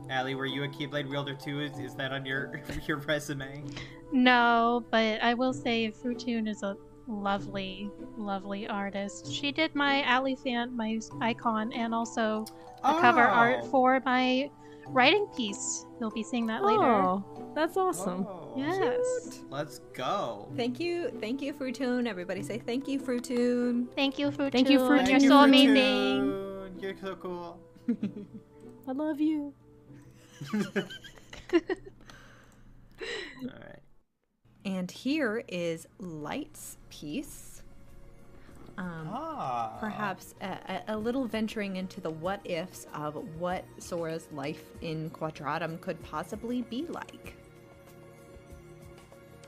Allie, were you a Keyblade wielder too? Is that on your resume? No, but I will say Fruitune is a lovely, lovely artist. She did my Alifant, my icon, and also the cover art for my writing piece. You'll be seeing that later. Oh, that's awesome. Oh, Yes. let's go. Thank you, Fruitune. Everybody say thank you, Fruitune. Thank you, Fruitune. Thank you, Fruitune. You're so amazing. Fruitune. You're so cool. I love you. Alright. And here is Light's piece. Perhaps a little venturing into the what ifs of what Sora's life in Quadratum could possibly be like.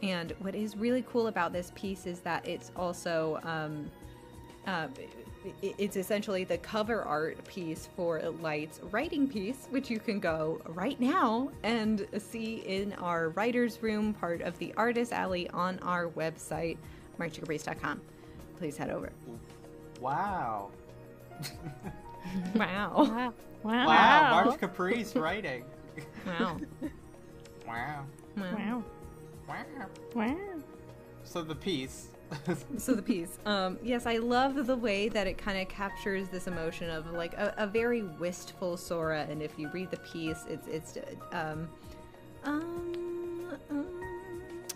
And what is really cool about this piece is that it's also it's essentially the cover art piece for Light's writing piece, which you can go right now and see in our writer's room, part of the Artist Alley on our website, marchcaprice.com. Please head over. Wow. Wow. Wow. March Caprice writing. Wow. Wow. Wow. Wow. So the piece. So the piece, yes, I love the way that it kind of captures this emotion of like a very wistful Sora, and if you read the piece, it's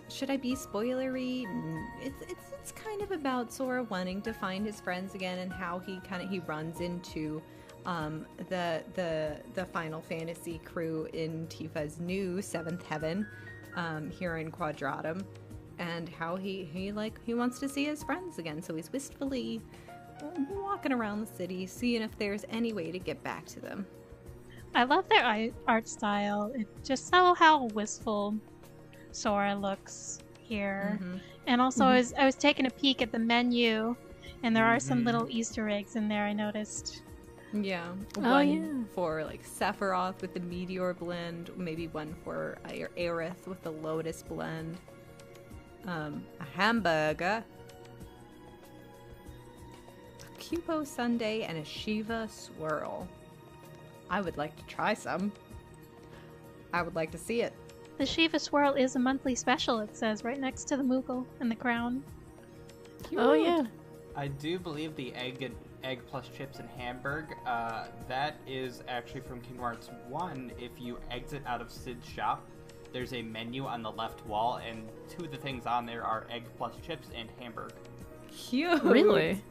should I be spoilery? It's kind of about Sora wanting to find his friends again, and how he runs into the Final Fantasy crew in Tifa's new Seventh Heaven here in Quadratum. And how he wants to see his friends again, so he's wistfully walking around the city, seeing if there's any way to get back to them. I love their art style. It just how wistful Sora looks here. And also, I was taking a peek at the menu, and there are some little Easter eggs in there, I noticed. Yeah. Oh, yeah. One for like Sephiroth with the Meteor blend, maybe one for Aerith with the Lotus blend. A hamburger, a Cupo sundae, and a Shiva swirl. I would like to try some. I would like to see it. The Shiva Swirl is a monthly special, it says, right next to the Moogle and the crown. Oh yeah. I do believe the egg plus chips and Hamburg, that is actually from Kingdom Hearts 1. If you exit out of Sid's shop, there's a menu on the left wall, and two of the things on there are egg plus chips and Hamburg. Cute. Really?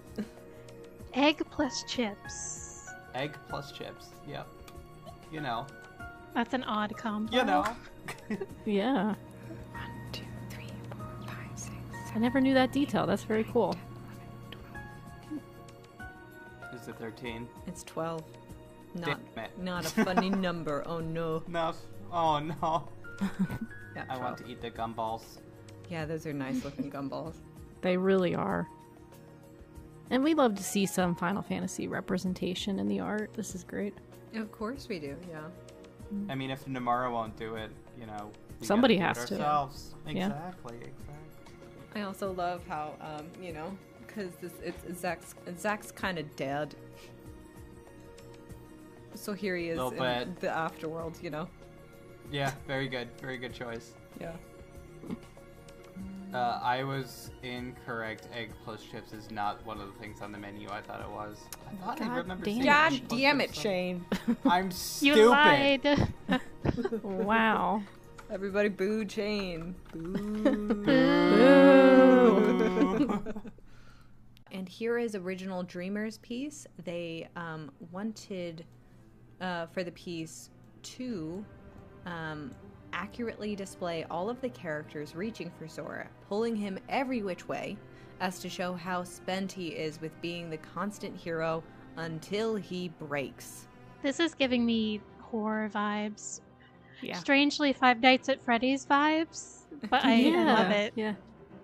Egg plus chips. Egg plus chips, yep. You know. That's an odd combo. You know. Yeah. 1, 2, 3, 4, 5, 6, 7. I never knew that detail. That's very cool. 11, 12. Is it 13? It's 12. Not Damn it. not a funny number. Oh no. No. Oh no. Yeah, I want to eat the gumballs. Yeah, those are nice looking gumballs. They really are. And we love to see some Final Fantasy representation in the art. This is great. Of course we do. Yeah. I mean, if Nomura won't do it, you know, we Somebody gotta do has it to. ourselves. Yeah. Exactly. I also love how because Zach's kind of dead. So here he is Little in bit. the afterworld, Yeah, very good. Very good choice. Yeah. I was incorrect. Egg plus chips is not one of the things on the menu. I thought it was. I thought I God remember damn seeing it. God egg plus damn it, chips. Shane. I'm You stupid. lied. Wow. Everybody boo Shane. And here is original Dreamers piece. They wanted for the piece to accurately display all of the characters reaching for Sora, pulling him every which way, as to show how spent he is with being the constant hero until he breaks. This is giving me horror vibes. Yeah. Strangely, Five Nights at Freddy's vibes, but I love it. Yeah.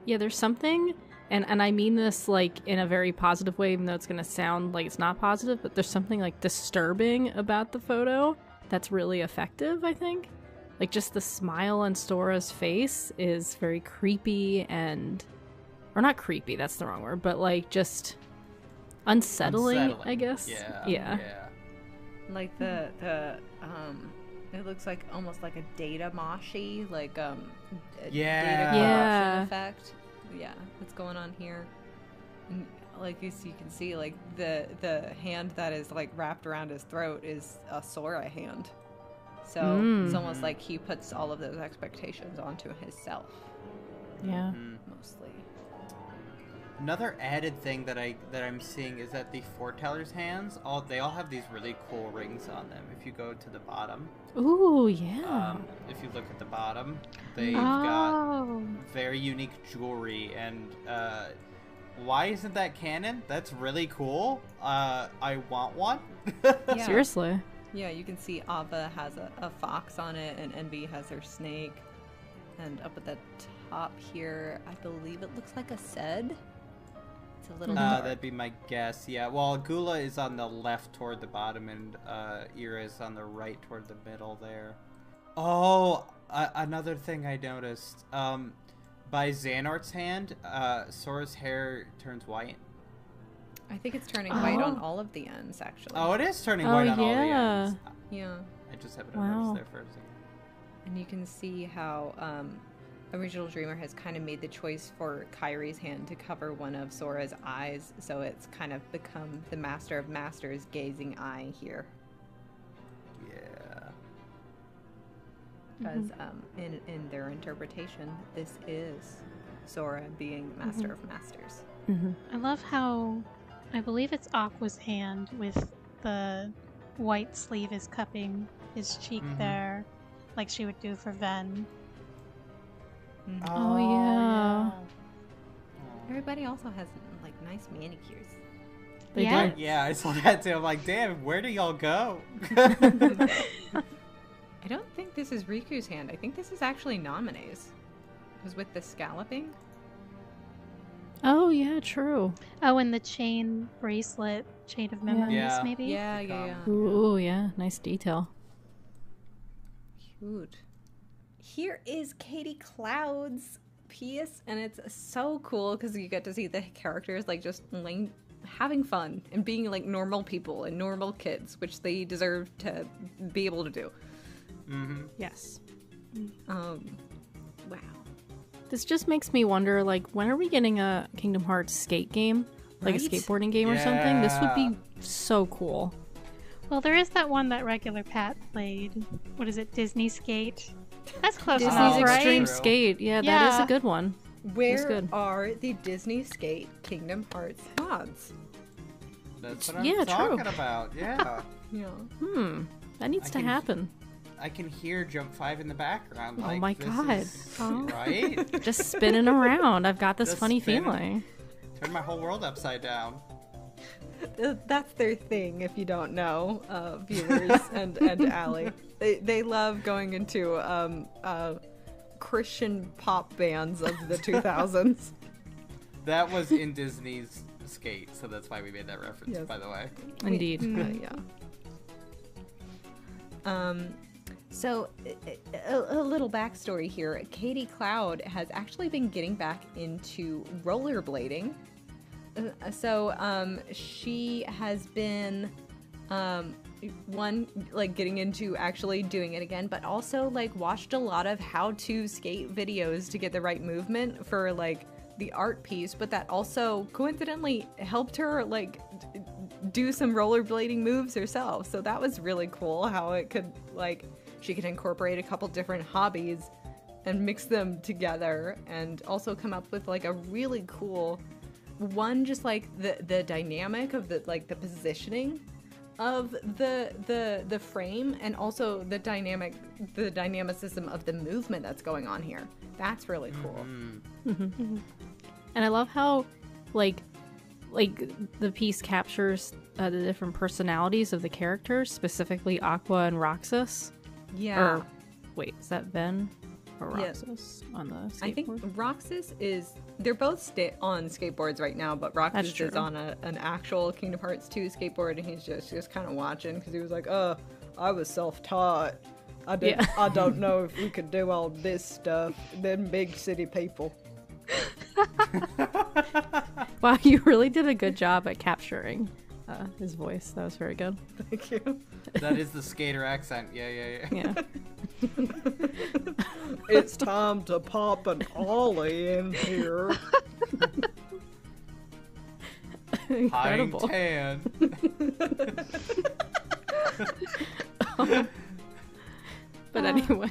Yeah, there's something, and I mean this like in a very positive way, even though it's gonna sound like it's not positive, but there's something like disturbing about the photo that's really effective, I think. Like just the smile on Sora's face is very creepy or not creepy, that's the wrong word, but like just unsettling. I guess. Yeah. Like the it looks like almost like a data moshi, like a Yeah. data corruption Yeah. effect. Yeah, what's going on here? And like you can see, like the hand that is like wrapped around his throat is a Sora hand. So it's almost like he puts all of those expectations onto himself, Yeah. mostly. Another added thing that I'm seeing is that the foreteller's hands, they all have these really cool rings on them. If you go to the bottom, Ooh, yeah. if you look at the bottom, they've got Oh, very unique jewelry. And why isn't that canon? That's really cool. I want one. Yeah. Seriously. Yeah, you can see Ava has a fox on it, and Envy has her snake. And up at the top here, I believe it looks like a Sed. It's a little dark. That'd be my guess. Yeah. Well, Gula is on the left toward the bottom, and Ira is on the right toward the middle there. Oh, another thing I noticed. By Xanort's hand, Sora's hair turns white. I think it's turning white on all of the ends, actually. Oh, it is turning Oh, white on all the yeah. ends. Yeah. I just haven't Wow. noticed there for a second. And you can see how Original Dreamer has kind of made the choice for Kyrie's hand to cover one of Sora's eyes, so it's kind of become the Master of Masters gazing eye here. Yeah. Because in their interpretation, this is Sora being Master of Masters. Mm-hmm. I love how I believe it's Aqua's hand with the white sleeve is cupping his cheek there, like she would do for Ven. Oh, yeah. Everybody also has like nice manicures. They Yeah. do. Yeah, I saw that too. I'm like, damn, where do y'all go? I don't think this is Riku's hand. I think this is actually Namine's. Because with the scalloping. Oh, yeah, true. Oh, and the chain bracelet, chain of memories, Yeah. maybe. Yeah. Ooh, yeah. Nice detail. Cute. Here is Katie Cloud's piece, and it's so cool because you get to see the characters like just having fun and being like normal people and normal kids, which they deserve to be able to do. Yes. Wow. This just makes me wonder, like, when are we getting a Kingdom Hearts skate game? Like Right? a skateboarding game or something? This would Yeah. be so cool. Well, there is that one that regular Pat played. What is it? Disney Skate. That's close Disney's enough, right? Extreme True. Skate. Yeah, that is Yeah. a good one. Where good. are the Disney Skate Kingdom Hearts mods? That's what I'm Yeah, true. talking about. Yeah. Yeah. That needs I to can- happen. I can hear Jump 5 in the background. Oh Like, my this God. is- Right? Just spinning around. I've got this Just funny spinning. feeling. Turn my whole world upside down. That's their thing, if you don't know, viewers and Allie. They love going into Christian pop bands of the 2000s. That was in Disney's Skate, so that's why we made that reference, Yes. by the way. Indeed. Yeah. So a little backstory here. Katie Cloud has actually been getting back into rollerblading. She has been getting into actually doing it again, but also like watched a lot of how-to skate videos to get the right movement for like the art piece, but that also coincidentally helped her like do some rollerblading moves herself. So that was really cool how it could like she could incorporate a couple different hobbies and mix them together and also come up with like a really cool one, just like the dynamic of the like the positioning of the frame, and also the dynamicism of the movement that's going on here. That's really cool. Mm-hmm. And I love how like the piece captures the different personalities of the characters, specifically Aqua and Roxas. Yeah. Or wait, is that Ben or Yeah. Roxas on the skateboard? I think Roxas is. They're both on skateboards right now, but Roxas true. is on an actual Kingdom Hearts 2 skateboard, and he's just kind of watching because he was like, "Oh, I was self-taught. I don't know if we could do all this stuff. Them big city people." Wow, you really did a good job at capturing his voice. That was very good. Thank you. That is the skater accent. Yeah. Yeah. It's time to pop an ollie in here. Incredible. High tan. But anyway,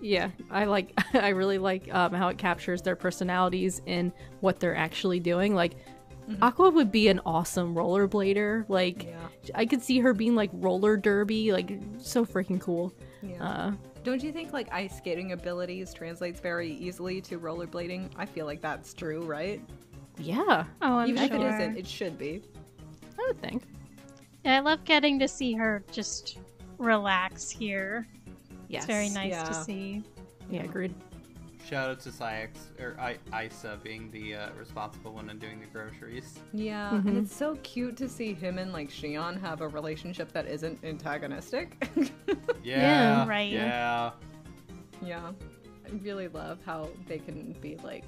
yeah, I really like how it captures their personalities and what they're actually doing. Like, Aqua would be an awesome rollerblader. Like, Yeah. I could see her being like roller derby, like so freaking cool. Yeah. Don't you think like ice skating abilities translates very easily to rollerblading? I feel like that's true, right? Yeah, Oh, I'm Even sure. if it isn't, it should be. I would think. Yeah, I love getting to see her just relax here. Yes. It's very nice Yeah. to see. Yeah, agreed. Shout out to Cyx, or Isa being the responsible one and doing the groceries. Yeah, and it's so cute to see him and like Shion have a relationship that isn't antagonistic. Yeah, right. Yeah. Yeah, I really love how they can be like,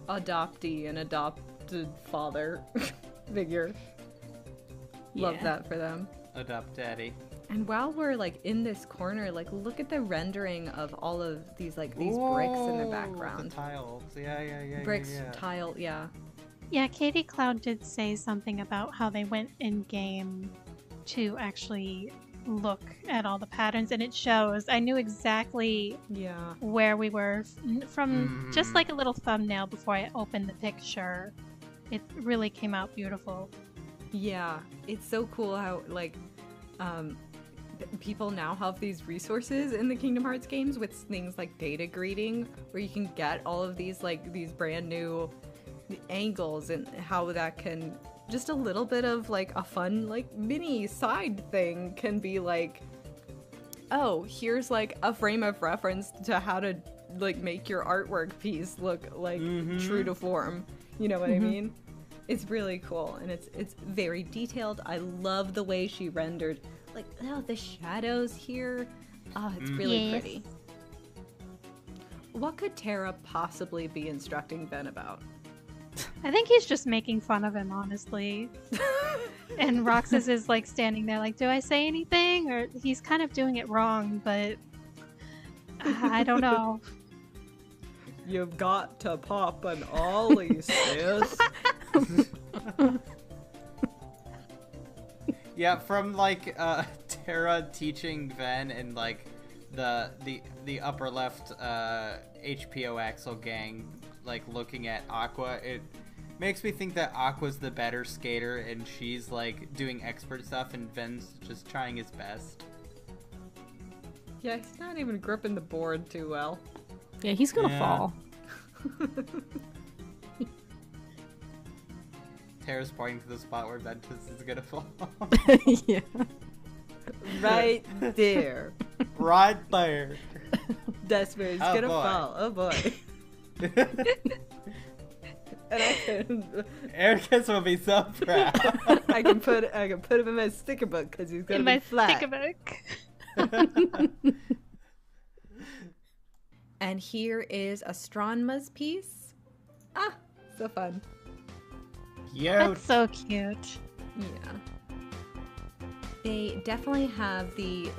adoptee and adopted father figure. Love Yeah. that for them. Adopt daddy. And while we're like in this corner, like look at the rendering of all of these like these bricks in the Ooh, background. The tiles. Yeah. Bricks, yeah. tile, yeah. Yeah, Katie Cloud did say something about how they went in game to actually look at all the patterns, and it shows. I knew exactly Yeah. where we were from just like a little thumbnail before I opened the picture. It really came out beautiful. Yeah, it's so cool how like people now have these resources in the Kingdom Hearts games with things like data greeting, where you can get all of these like these brand new angles, and how that can just a little bit of like a fun like mini side thing can be like, oh, here's like a frame of reference to how to like make your artwork piece look like true to form. You know what I mean? It's really cool, and it's very detailed. I love the way she rendered like the shadows here. Oh, it's really Yes. pretty. What could Terra possibly be instructing Ben about? I think he's just making fun of him, honestly. And Roxas is like standing there like, do I say anything? Or he's kind of doing it wrong, but I don't know. You've got to pop an ollie, sis. Yeah, from like Terra teaching Ven and like the upper left HPO Axel gang like looking at Aqua, it makes me think that Aqua's the better skater and she's like doing expert stuff and Ven's just trying his best. Yeah, he's not even gripping the board too well. Yeah, he's gonna Yeah. fall. Tara's pointing to the spot where Ventus is gonna fall. Yeah. Right there. Right there. That's where it's Oh, gonna boy. fall. Oh boy. And Ericus will be so proud. I can put him in my sticker book because he's gonna In be my flat. sticker book. And here is Astronma's piece. Ah, so fun. Cute. That's so cute. Yeah. They definitely have the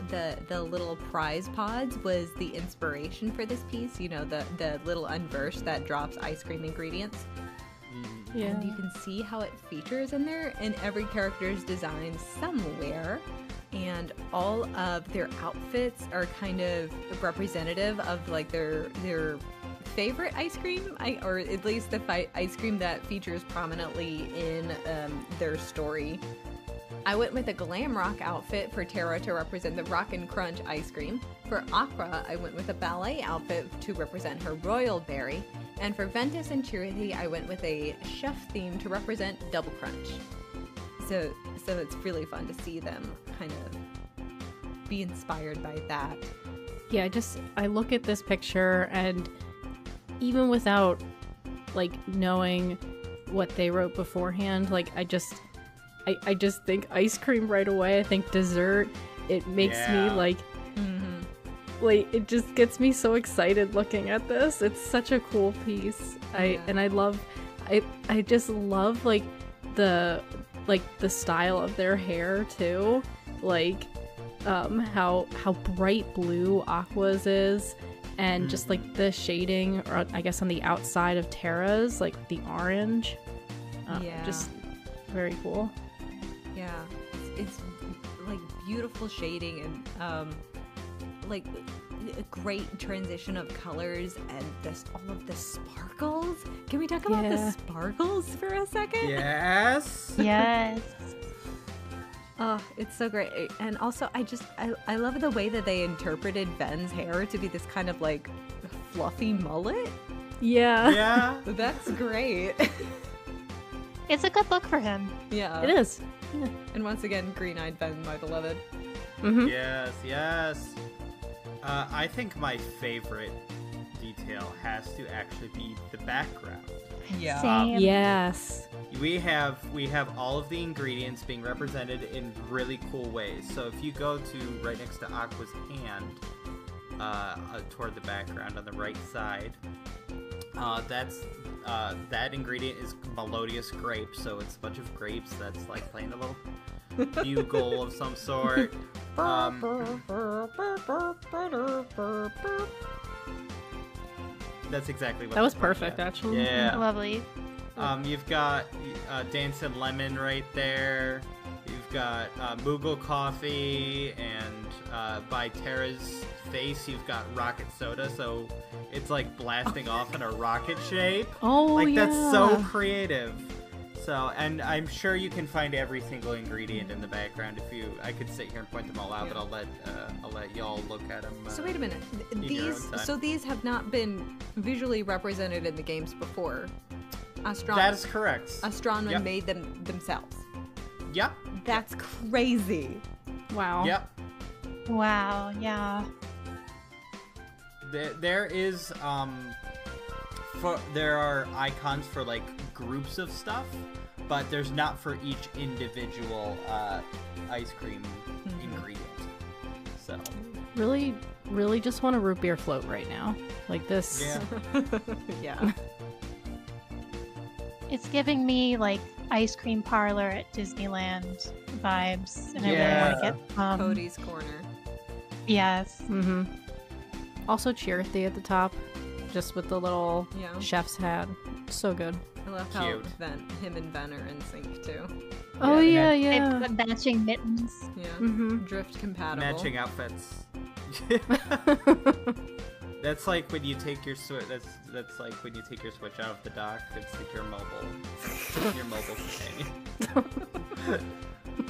little prize pods was the inspiration for this piece. You know, the little unverse that drops ice cream ingredients. Yeah. And you can see how it features in there in every character's design somewhere. And all of their outfits are kind of representative of like their favorite ice cream, or at least the ice cream that features prominently in their story. I went with a glam rock outfit for Tara to represent the Rock and Crunch ice cream. For Aqua, I went with a ballet outfit to represent her royal berry. And for Ventus and Charity, I went with a chef theme to represent Double Crunch. So it's really fun to see them kind of be inspired by that. Yeah, I look at this picture, and even without like knowing what they wrote beforehand, like I just think ice cream right away. I think dessert. It makes me like it just gets me so excited looking at this. It's such a cool piece. I just love like the style of their hair too. Like how bright blue Aqua's is, and just like the shading, or I guess on the outside of Terra's, like the orange. Just very cool. Yeah, it's like beautiful shading and like a great transition of colors and just all of the sparkles. Can we talk about the sparkles for a second? Yes. Yes. Oh, it's so great. And also I love the way that they interpreted Ben's hair to be this kind of like fluffy mullet. Yeah. Yeah. That's great. It's a good look for him. Yeah. It is. And once again, green-eyed Ben, my beloved. Mm-hmm. Yes, yes. I think my favorite detail has to actually be the background. Yeah. Same. Yes. We have all of the ingredients being represented in really cool ways. So if you go to right next to Aqua's hand, toward the background on the right side, that ingredient is melodious grape. So it's a bunch of grapes that's like playing a little bugle of some sort. That's exactly what That was that perfect, actually. Yeah. Lovely. You've got Dancing Lemon right there. You've got Moogle Coffee, and by Tara's face, you've got Rocket Soda. So it's like blasting off in a rocket shape. Oh, like yeah. that's so creative. So, and I'm sure you can find every single ingredient in the background. I could sit here and point them all out, but I'll let y'all look at them. So wait a minute. These These have not been visually represented in the games before. That is correct. Astronomer made them themselves. Yep. That's crazy. Wow. Yep. Wow. Yeah. There is there are icons for like groups of stuff, but there's not for each individual ice cream ingredient. So Really, really just want a root beer float right now. Like this. yeah. Yeah. It's giving me like ice cream parlor at Disneyland vibes, and I Yeah. really want to get Cody's Corner. Yes. Mm-hmm. Also Charity at the top, just with the little Yeah. chef's hat. So good. I love how Cute. him and Ben are in sync too. Oh Yeah, yeah, They put matching mittens. Yeah. Mm-hmm. Drift compatible. Matching outfits. That's like when you take your switch. That's like when you take your Switch out of the dock. It's like your mobile companion.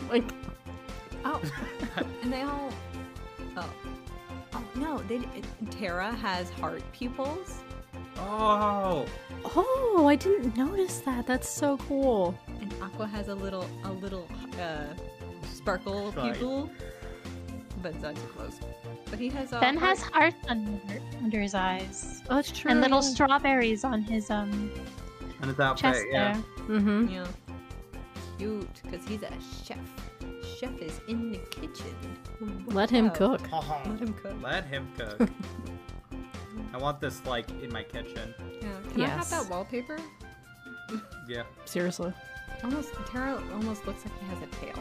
Like, Oh, and they all. Oh no! Tara has heart pupils, Oh, oh, I didn't notice that. That's so cool. and Aqua has a little sparkle Fine. pupil, but his eyes are closed. But he has Ben has hearts under his eyes. Oh, it's true. And little yeah. strawberries on his And his outfit, chest there. Mm-hmm. Yeah. Cute, because he's a chef. Chef is in the kitchen. Let him Wow. cook. Let him cook. Let him cook. I want this like in my kitchen. Yeah. Can I have Yes. that wallpaper? Yeah. Seriously. Tara almost looks like he has a tail.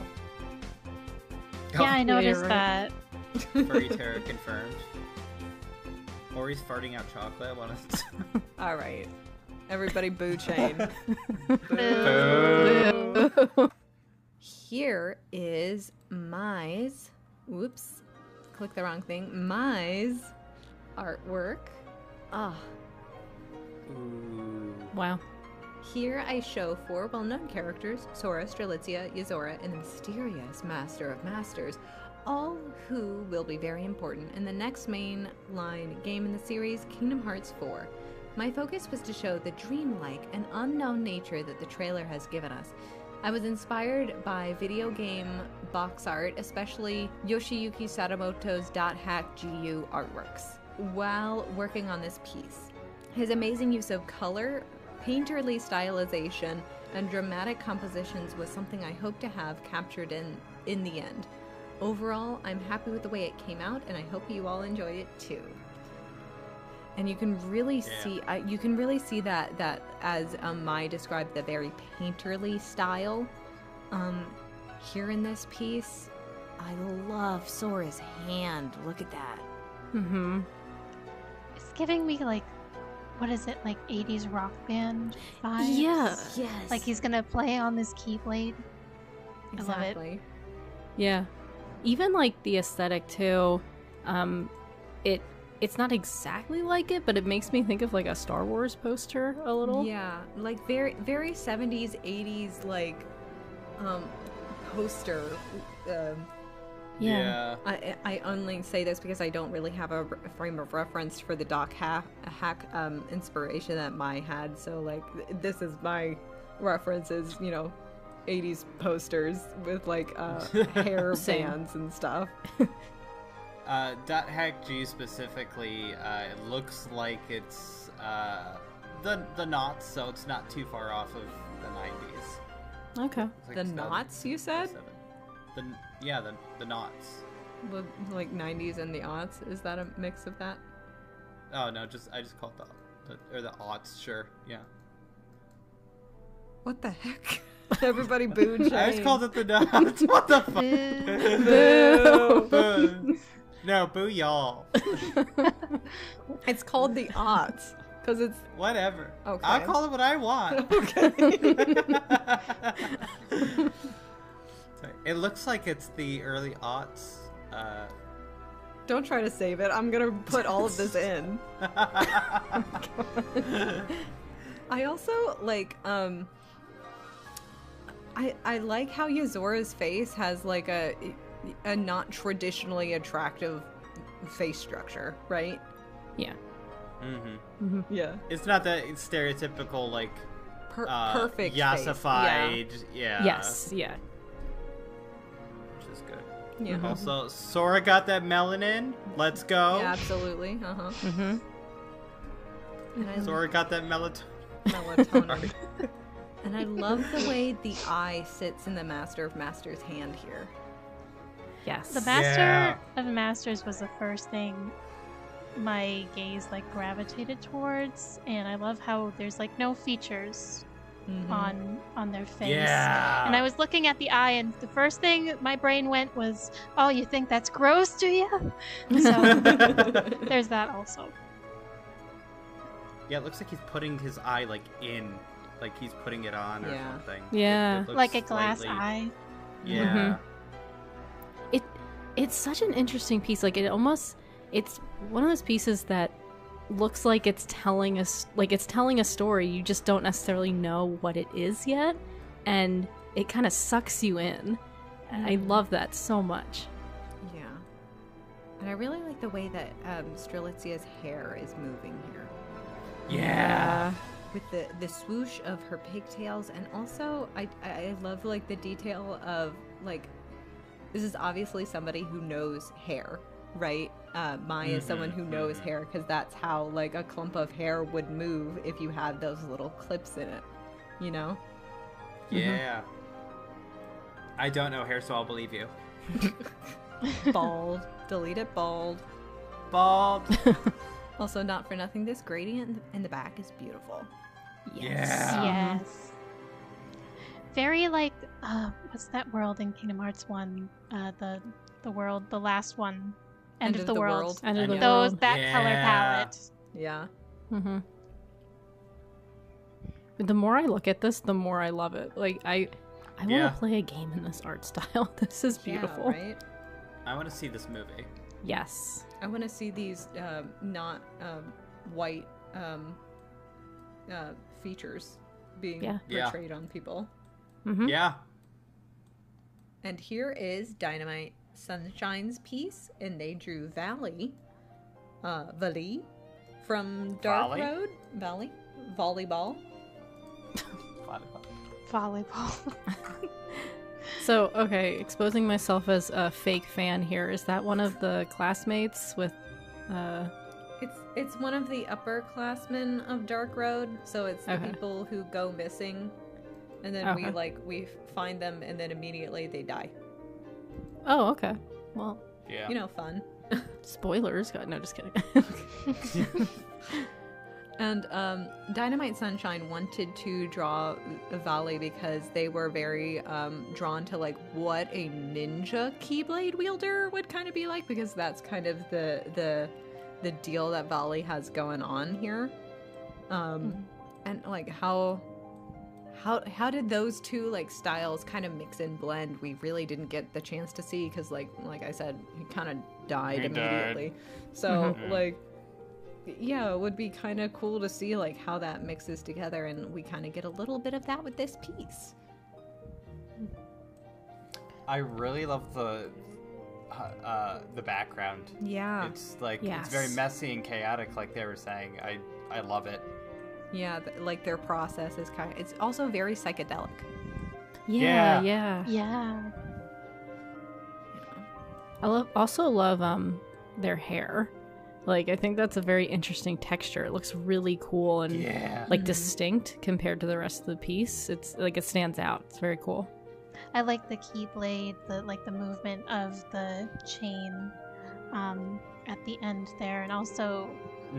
Yeah, I you're noticed right. that. Furry Terror confirmed. Or he's farting out chocolate. I want to. All right. Everybody boo chain. Boo. Here is Mai's. Whoops. Click the wrong thing. Mai's artwork. Ah. Ooh. Wow. Here I show 4 well-known characters, Sora, Strelitzia, Yzora, and the mysterious Master of Masters, all who will be very important in the next mainline game in the series, Kingdom Hearts 4. My focus was to show the dreamlike and unknown nature that the trailer has given us. I was inspired by video game box art, especially Yoshiyuki Sadamoto's .hack.gu artworks, while working on this piece. His amazing use of color, painterly stylization, and dramatic compositions was something I hope to have captured in the end. Overall, I'm happy with the way it came out, and I hope you all enjoy it too. And you can really see, that as Mai described, the very painterly style. Here in this piece, I love Sora's hand. Look at that. Mm-hmm. It's giving me like, what is it, like 80s rock band vibes? Yeah. Yes. Like he's gonna play on this keyblade. I love it. exactly. Yeah. Even like the aesthetic too. It's not exactly like it, but it makes me think of like a Star Wars poster a little. Yeah, like very 70s, 80s, like poster. Yeah. I only say this because I don't really have a frame of reference for the Doc hack inspiration that Mai had. So like this is my references, 80s posters with like hair Same. bands and stuff. .hack.gu specifically, it looks like it's the knots, so it's not too far off of the 90s. Okay. It's like The 2000, knots, you said? 2007. The knots. Like 90s and the aughts. Is that a mix of that? Oh no, I just called the aughts. Sure, yeah. What the heck? Everybody booed. I just called it the knots. What the fuck? Boo. Boo. No, boo y'all. It's called the aughts because it's Whatever. Okay. I'll call it what I want. okay. Sorry. It looks like it's the early aughts. Don't try to save it. I'm gonna put all of this in. I also like I like how Yzora's face has like a not traditionally attractive face structure, right? Yeah. Mm-hmm. Yeah. It's not that stereotypical like Perfect yassified. face. Yeah. Yes. Yeah. Which is good. Yeah. Yeah. Also, Sora got that melanin. Let's go. Yeah, absolutely. Uh-huh. Mm-hmm. And I Sora got that melatonin. melatonin. And I love the way the eye sits in the Master of Masters' hand here. Yes. The Master of Masters was the first thing my gaze like gravitated towards, and I love how there's like no features on their face. Yeah. And I was looking at the eye, and the first thing my brain went was, "Oh, you think that's gross, do you?" So there's that also. Yeah, it looks like he's putting his eye like in, like he's putting it on or Yeah. something. Yeah. It looks Like a glass slightly- eye. Yeah. It's such an interesting piece. Like it's one of those pieces that looks like it's telling us, like it's telling a story. You just don't necessarily know what it is yet, and it kind of sucks you in. I love that so much. Yeah. And I really like the way that Strelitzia's hair is moving here. Yeah. with the swoosh of her pigtails, and also I love like the detail of like, this is obviously somebody who knows hair, right? Mai is someone who knows hair, because that's how like a clump of hair would move if you had those little clips in it, you know? Yeah. I don't know hair, so I'll believe you. Bald. Delete it, bald. Bald. Also, not for nothing, this gradient in the back is beautiful. Yeah. Yes. Very like what's that world in Kingdom Hearts 1? The world, the last one. End of the world. End of the Those world. that color palette. Yeah. Mm-hmm. The more I look at this, the more I love it. Like I want to play a game in this art style. This is beautiful. Yeah, right? I want to see this movie. Yes. I want to see these not white features being portrayed on people. Mm-hmm. Yeah. And here is Dynamite Sunshine's piece, and they drew Valley from Dark Road. Volleyball. Volleyball. So, okay, exposing myself as a fake fan here. Is that one of the classmates with It's one of the upperclassmen of Dark Road, so it's the people who go missing, and then we find them, and then immediately they die. Oh, okay. Well, Yeah. You know, fun. spoilers. God, no, just kidding. And Dynamite Sunshine wanted to draw Valley because they were very drawn to like what a ninja Keyblade wielder would kind of be like, because that's kind of the deal that Valley has going on here. And like how did those two like styles kind of mix and blend? We really didn't get the chance to see, because like I said, he kind of died immediately. So like, yeah, it would be kind of cool to see like how that mixes together, and we kind of get a little bit of that with this piece. I really love the background. Yeah. It's like it's very messy and chaotic, like they were saying. I love it. Yeah, like their process is kind of, it's also very psychedelic. Yeah. I also love their hair. Like, I think that's a very interesting texture. It looks really cool and like distinct compared to the rest of the piece. It's like it stands out. It's very cool. I like the keyblade, the movement of the chain at the end there, and also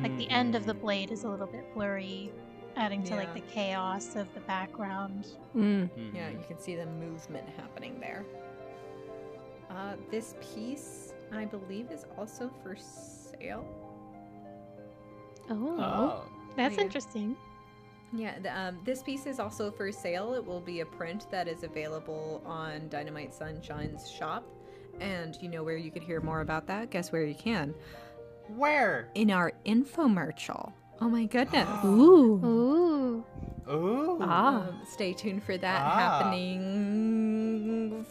like the end of the blade is a little bit blurry, adding to like the chaos of the background. Yeah, you can see the movement happening there. This piece, I believe, is also for sale. Oh, that's interesting. Yeah, this piece is also for sale. It will be a print that is available on Dynamite Sunshine's shop. And you know where you could hear more about that? Guess where you can? Where? In our infomercial. Oh my goodness. Ooh. Stay tuned for that happening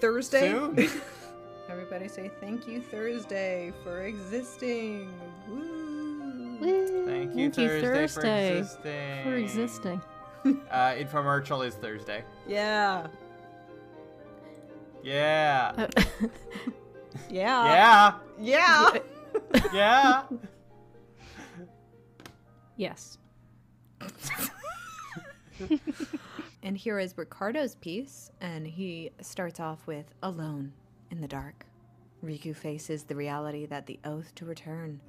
Thursday. Soon. Everybody say thank you, Thursday, for existing. Woo. Woo. Thank you, Thursday, for existing. Infomercial is Thursday. Yeah. Yeah. Yeah. Yeah. Yeah. Yes. And here is Ricardo's piece, and he starts off with "Alone in the dark. Riku faces the reality that the oath to return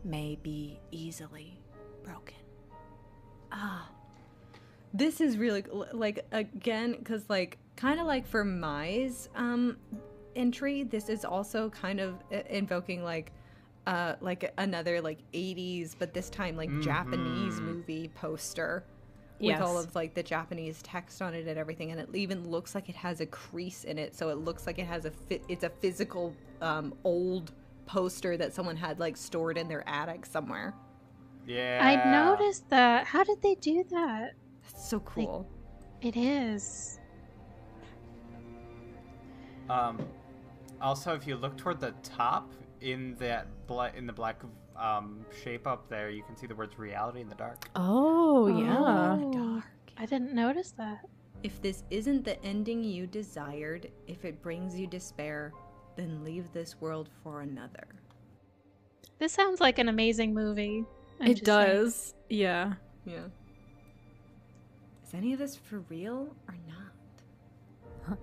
may be easily broken." This is really like, again, because like kind of like for Mai's entry, this is also kind of invoking like another like 80s, but this time like Japanese movie poster with all of like the Japanese text on it and everything, and it even looks like it has a crease in it, so it looks like it has it's a physical old poster that someone had like stored in their attic somewhere. Yeah. I noticed that. How did they do that? That's so cool. It is. Also, if you look toward the top in that in the black shape up there, you can see the words reality in the dark. Oh, yeah. Oh, I didn't notice that. If this isn't the ending you desired, if it brings you despair, then leave this world for another. This sounds like an amazing movie. I'm It just saying. does. Yeah. Yeah. Is any of this for real or not?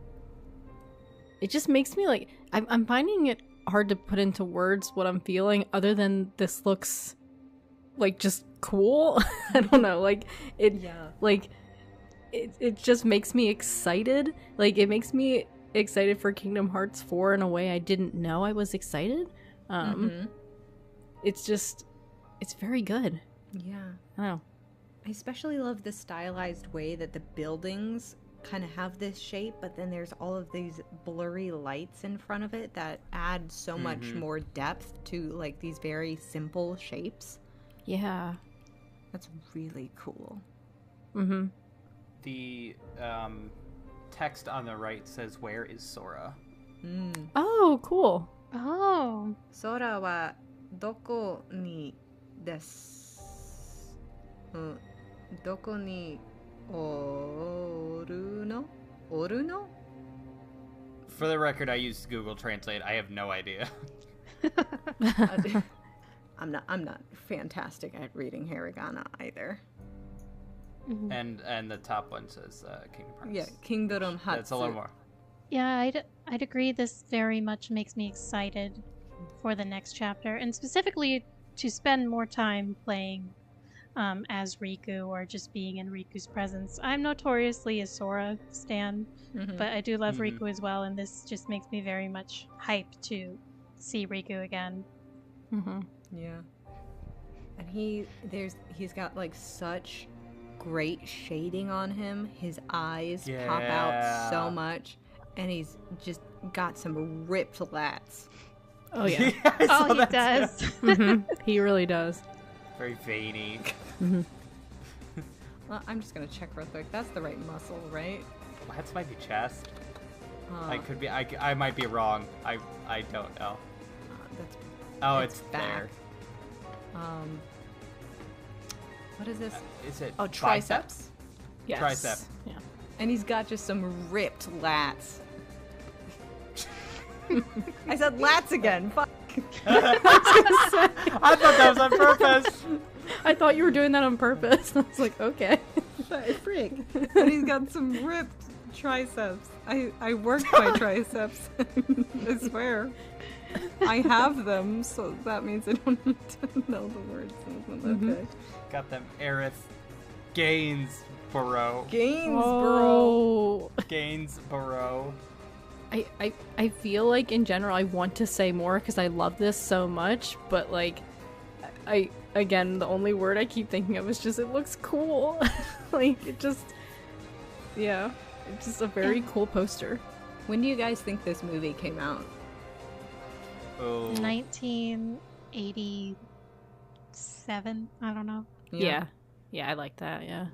It just makes me like I'm finding it hard to put into words what I'm feeling other than this looks like just cool. I don't know, like it it just makes me excited. Like it makes me excited for Kingdom Hearts 4 in a way I didn't know I was excited. It's just it's very good. Yeah. I don't know. I especially love the stylized way that the buildings kind of have this shape, but then there's all of these blurry lights in front of it that add so much more depth to like these very simple shapes. Yeah. That's really cool. Mm-hmm. The text on the right says, "Where is Sora?" Oh, cool. Oh, Sora wa doko ni desu? Doko ni oru no? Oru no? For the record, I used Google Translate. I have no idea. I'm not fantastic at reading hiragana either. mhm. And the top one says Kingdom Hearts. Yeah, Kingdom Hatsu. That's a little more. Yeah, I'd agree. This very much makes me excited for the next chapter, and specifically to spend more time playing as Riku or just being in Riku's presence. I'm notoriously a Sora stan, but I do love Riku as well, and this just makes me very much hyped to see Riku again. Mm-hmm. Yeah. And he's got like such great shading on him. His eyes pop out so much, and he's just got some ripped lats. Oh yeah. I saw Oh, he that does. too. Mm-hmm. He really does. Very veiny. Mm-hmm. Well, I'm just gonna check real quick. That's the right muscle, right? Lats might be chest. Huh. I could be. I might be wrong. I don't know. That's Oh, It's it's back. there. what is this? Is it? Oh, triceps. Yes. Tricep. Yeah. And he's got just some ripped lats. I said lats again. Fuck. I thought that was on purpose. I thought you were doing that on purpose. I was like, okay. Frick. And he's got some ripped triceps. I work my triceps. I swear. I have them, so that means I don't need to know the words. Okay. Got them Aerith Gainsborough. Gainsborough. Oh. Gainsborough. I feel like in general I want to say more because I love this so much, but like again the only word I keep thinking of is just it looks cool. Like it just yeah, it's just a very cool poster. When do you guys think this movie came out? Oh. 1987. I don't know. Yeah. I like that. Yeah.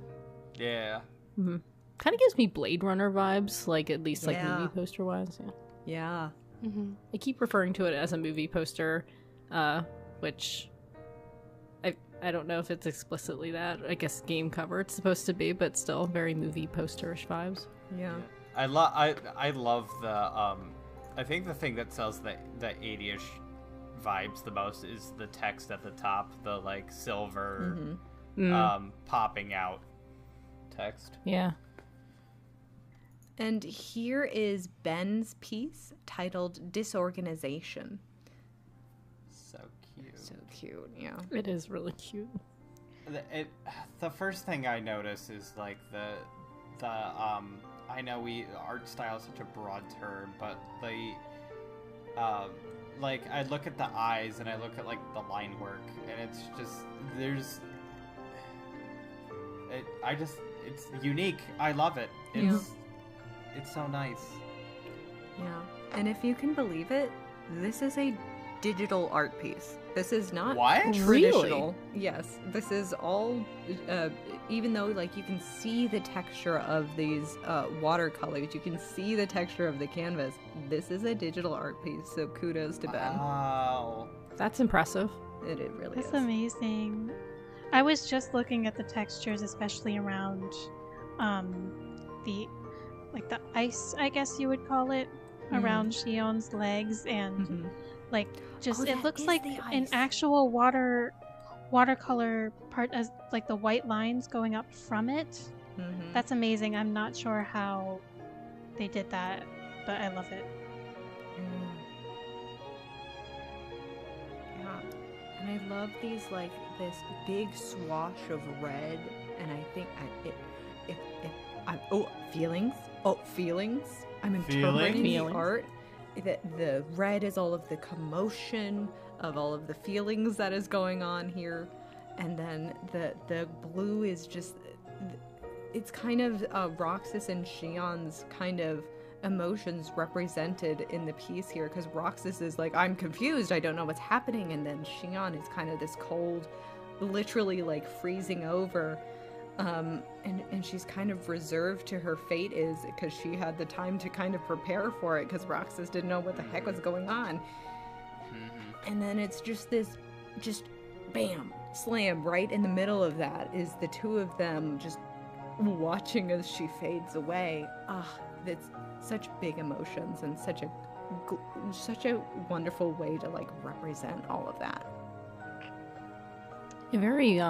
Yeah. Mm-hmm. Kind of gives me Blade Runner vibes, like at least like Yeah. movie poster wise. Yeah. Yeah. Mm-hmm. I keep referring to it as a movie poster, which I don't know if it's explicitly that. I guess game cover it's supposed to be, but still very movie posterish vibes. Yeah. I love the I think the thing that sells the 80ish vibes the most is the text at the top, the like silver popping out text. Yeah. And here is Ben's piece titled Disorganization. So cute. So cute, yeah. It is really cute. The first thing I notice is like the I know art style is such a broad term, but the like I look at the eyes and I look at like the line work and it's just it's unique. I love it. It's so nice. Yeah. And if you can believe it, this is a digital art piece. This is not What? traditional. Yes. This is all even though like you can see the texture of these watercolors, you can see the texture of the canvas. This is a digital art piece, so kudos to Ben. Wow. That's impressive. It really That's is. amazing. I was just looking at the textures, especially around the ice, I guess you would call it, around Shion's legs, and Mhm. like just Oh, it that looks is like the an ice. actual watercolor part, as like the white lines going up from it. Mhm. That's amazing. I'm not sure how they did that, but I love it. Yeah. And I love these, like, this big swash of red, and I think feelings. Oh, feelings. I'm interpreting the Feelings? art. The red is all of the commotion of all of the feelings that is going on here, and then the blue is just, it's kind of Roxas and Shion's kind of emotions represented in the piece here, because Roxas is like, I'm confused, I don't know what's happening, and then Shion is kind of this cold, literally like freezing over, and she's kind of reserved to her fate, is because she had the time to kind of prepare for it, because Roxas didn't know what the heck was going on. And then it's just this, just bam, slam, right in the middle of that is the two of them just watching as she fades away. It's such big emotions, and such a wonderful way to like represent all of that. Very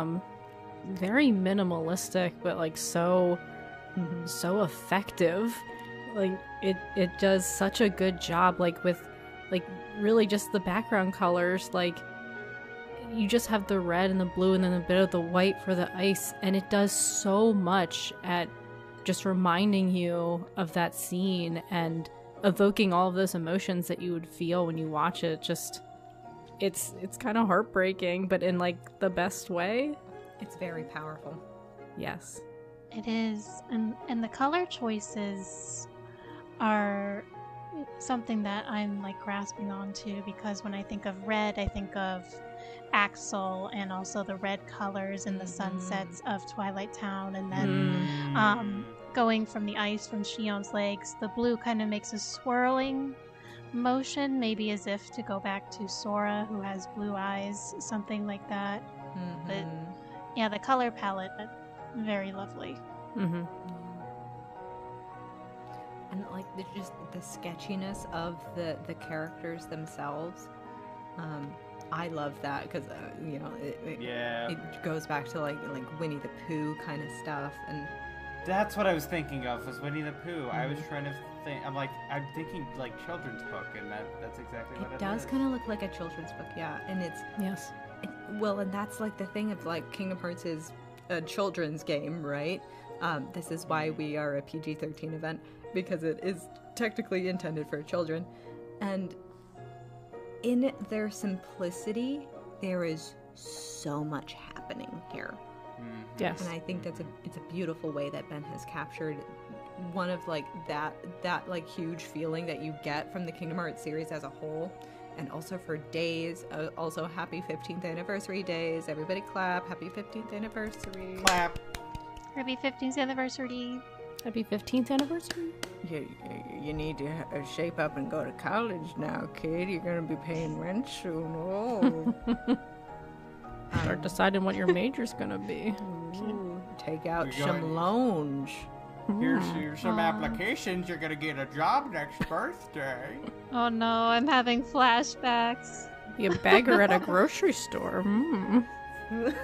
very minimalistic, but like so effective. Like it does such a good job, like with like really just the background colors. Like you just have the red and the blue and then a bit of the white for the ice, and it does so much at just reminding you of that scene and evoking all of those emotions that you would feel when you watch it. Just it's kind of heartbreaking, but in like the best way. It's very powerful. Yes. It is, and the color choices are something that I'm like grasping onto, because when I think of red, I think of Axel and also the red colors and the sunsets of Twilight Town, and then going from the ice from Shion's legs, the blue kind of makes a swirling motion, maybe as if to go back to Sora, who has blue eyes, something like that. But yeah, the color palette, very lovely. Mm-hmm. And like just the sketchiness of the characters themselves. I love that, because you know, it goes back to like Winnie the Pooh kind of stuff, and That's what I was thinking of, was Winnie the Pooh. I was trying to think, I'm thinking like children's book, and that's exactly what it is. it does kind of look like a children's book, yeah. And it's Yes. well, and that's like the thing of like Kingdom Hearts is a children's game, right? This is why we are a PG-13 event, because it is technically intended for children. And in their simplicity, there is so much happening here. Yes. And I think it's a beautiful way that Ben has captured one of like that like huge feeling that you get from the Kingdom Hearts series as a whole. And also for Days, also happy 15th anniversary, Days. Everybody clap, happy 15th anniversary. Clap. Happy 15th anniversary. Happy 15th anniversary. You need to shape up and go to college now, kid. You're going to be paying rent soon. Oh. Start deciding what your major's gonna be. Ooh, take out You're some going- loans. Here's some applications. You're gonna get a job next birthday. Oh no, I'm having flashbacks. Be a beggar at a grocery store. Kids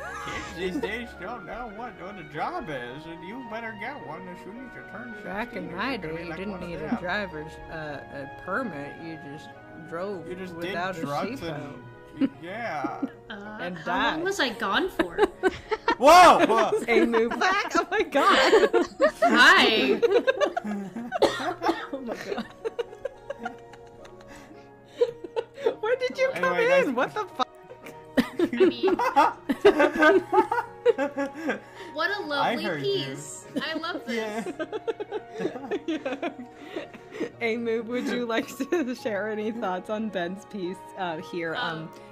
these days don't know what a job is, and you better get one as soon as you turn 16. Back in or my you're gonna day, be you like didn't one of need a them. driver's permit. You just drove You just without did a drugs seatbelt. and yeah. And How died. long was I gone for? Whoa! Whoa. A move back. Oh my god. Hi. Oh my god. Where did you come Anyway, in? nice- What the fuck? I mean, what a I lovely heard you. piece. I love this. Amu, would you like to share any thoughts on Ben's piece here?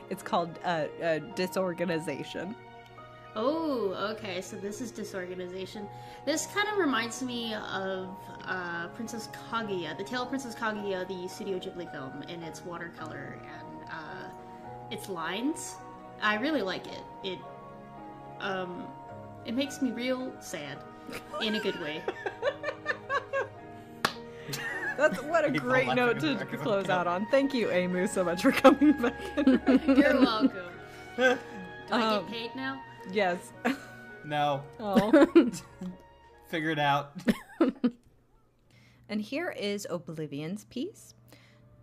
It's called Disorganization. Oh, okay. So this is Disorganization. This kind of reminds me of Princess Kaguya, The Tale of Princess Kaguya, the Studio Ghibli film, in its watercolor and its lines. I really like it. It makes me real sad, in a good way. That's what a People great laughing note in to the background. close out on. Thank you, Amu, so much for coming back. You're welcome. Do I Um, get paid now? Yes. No, Oh. figure it out. And here is Oblivion's piece.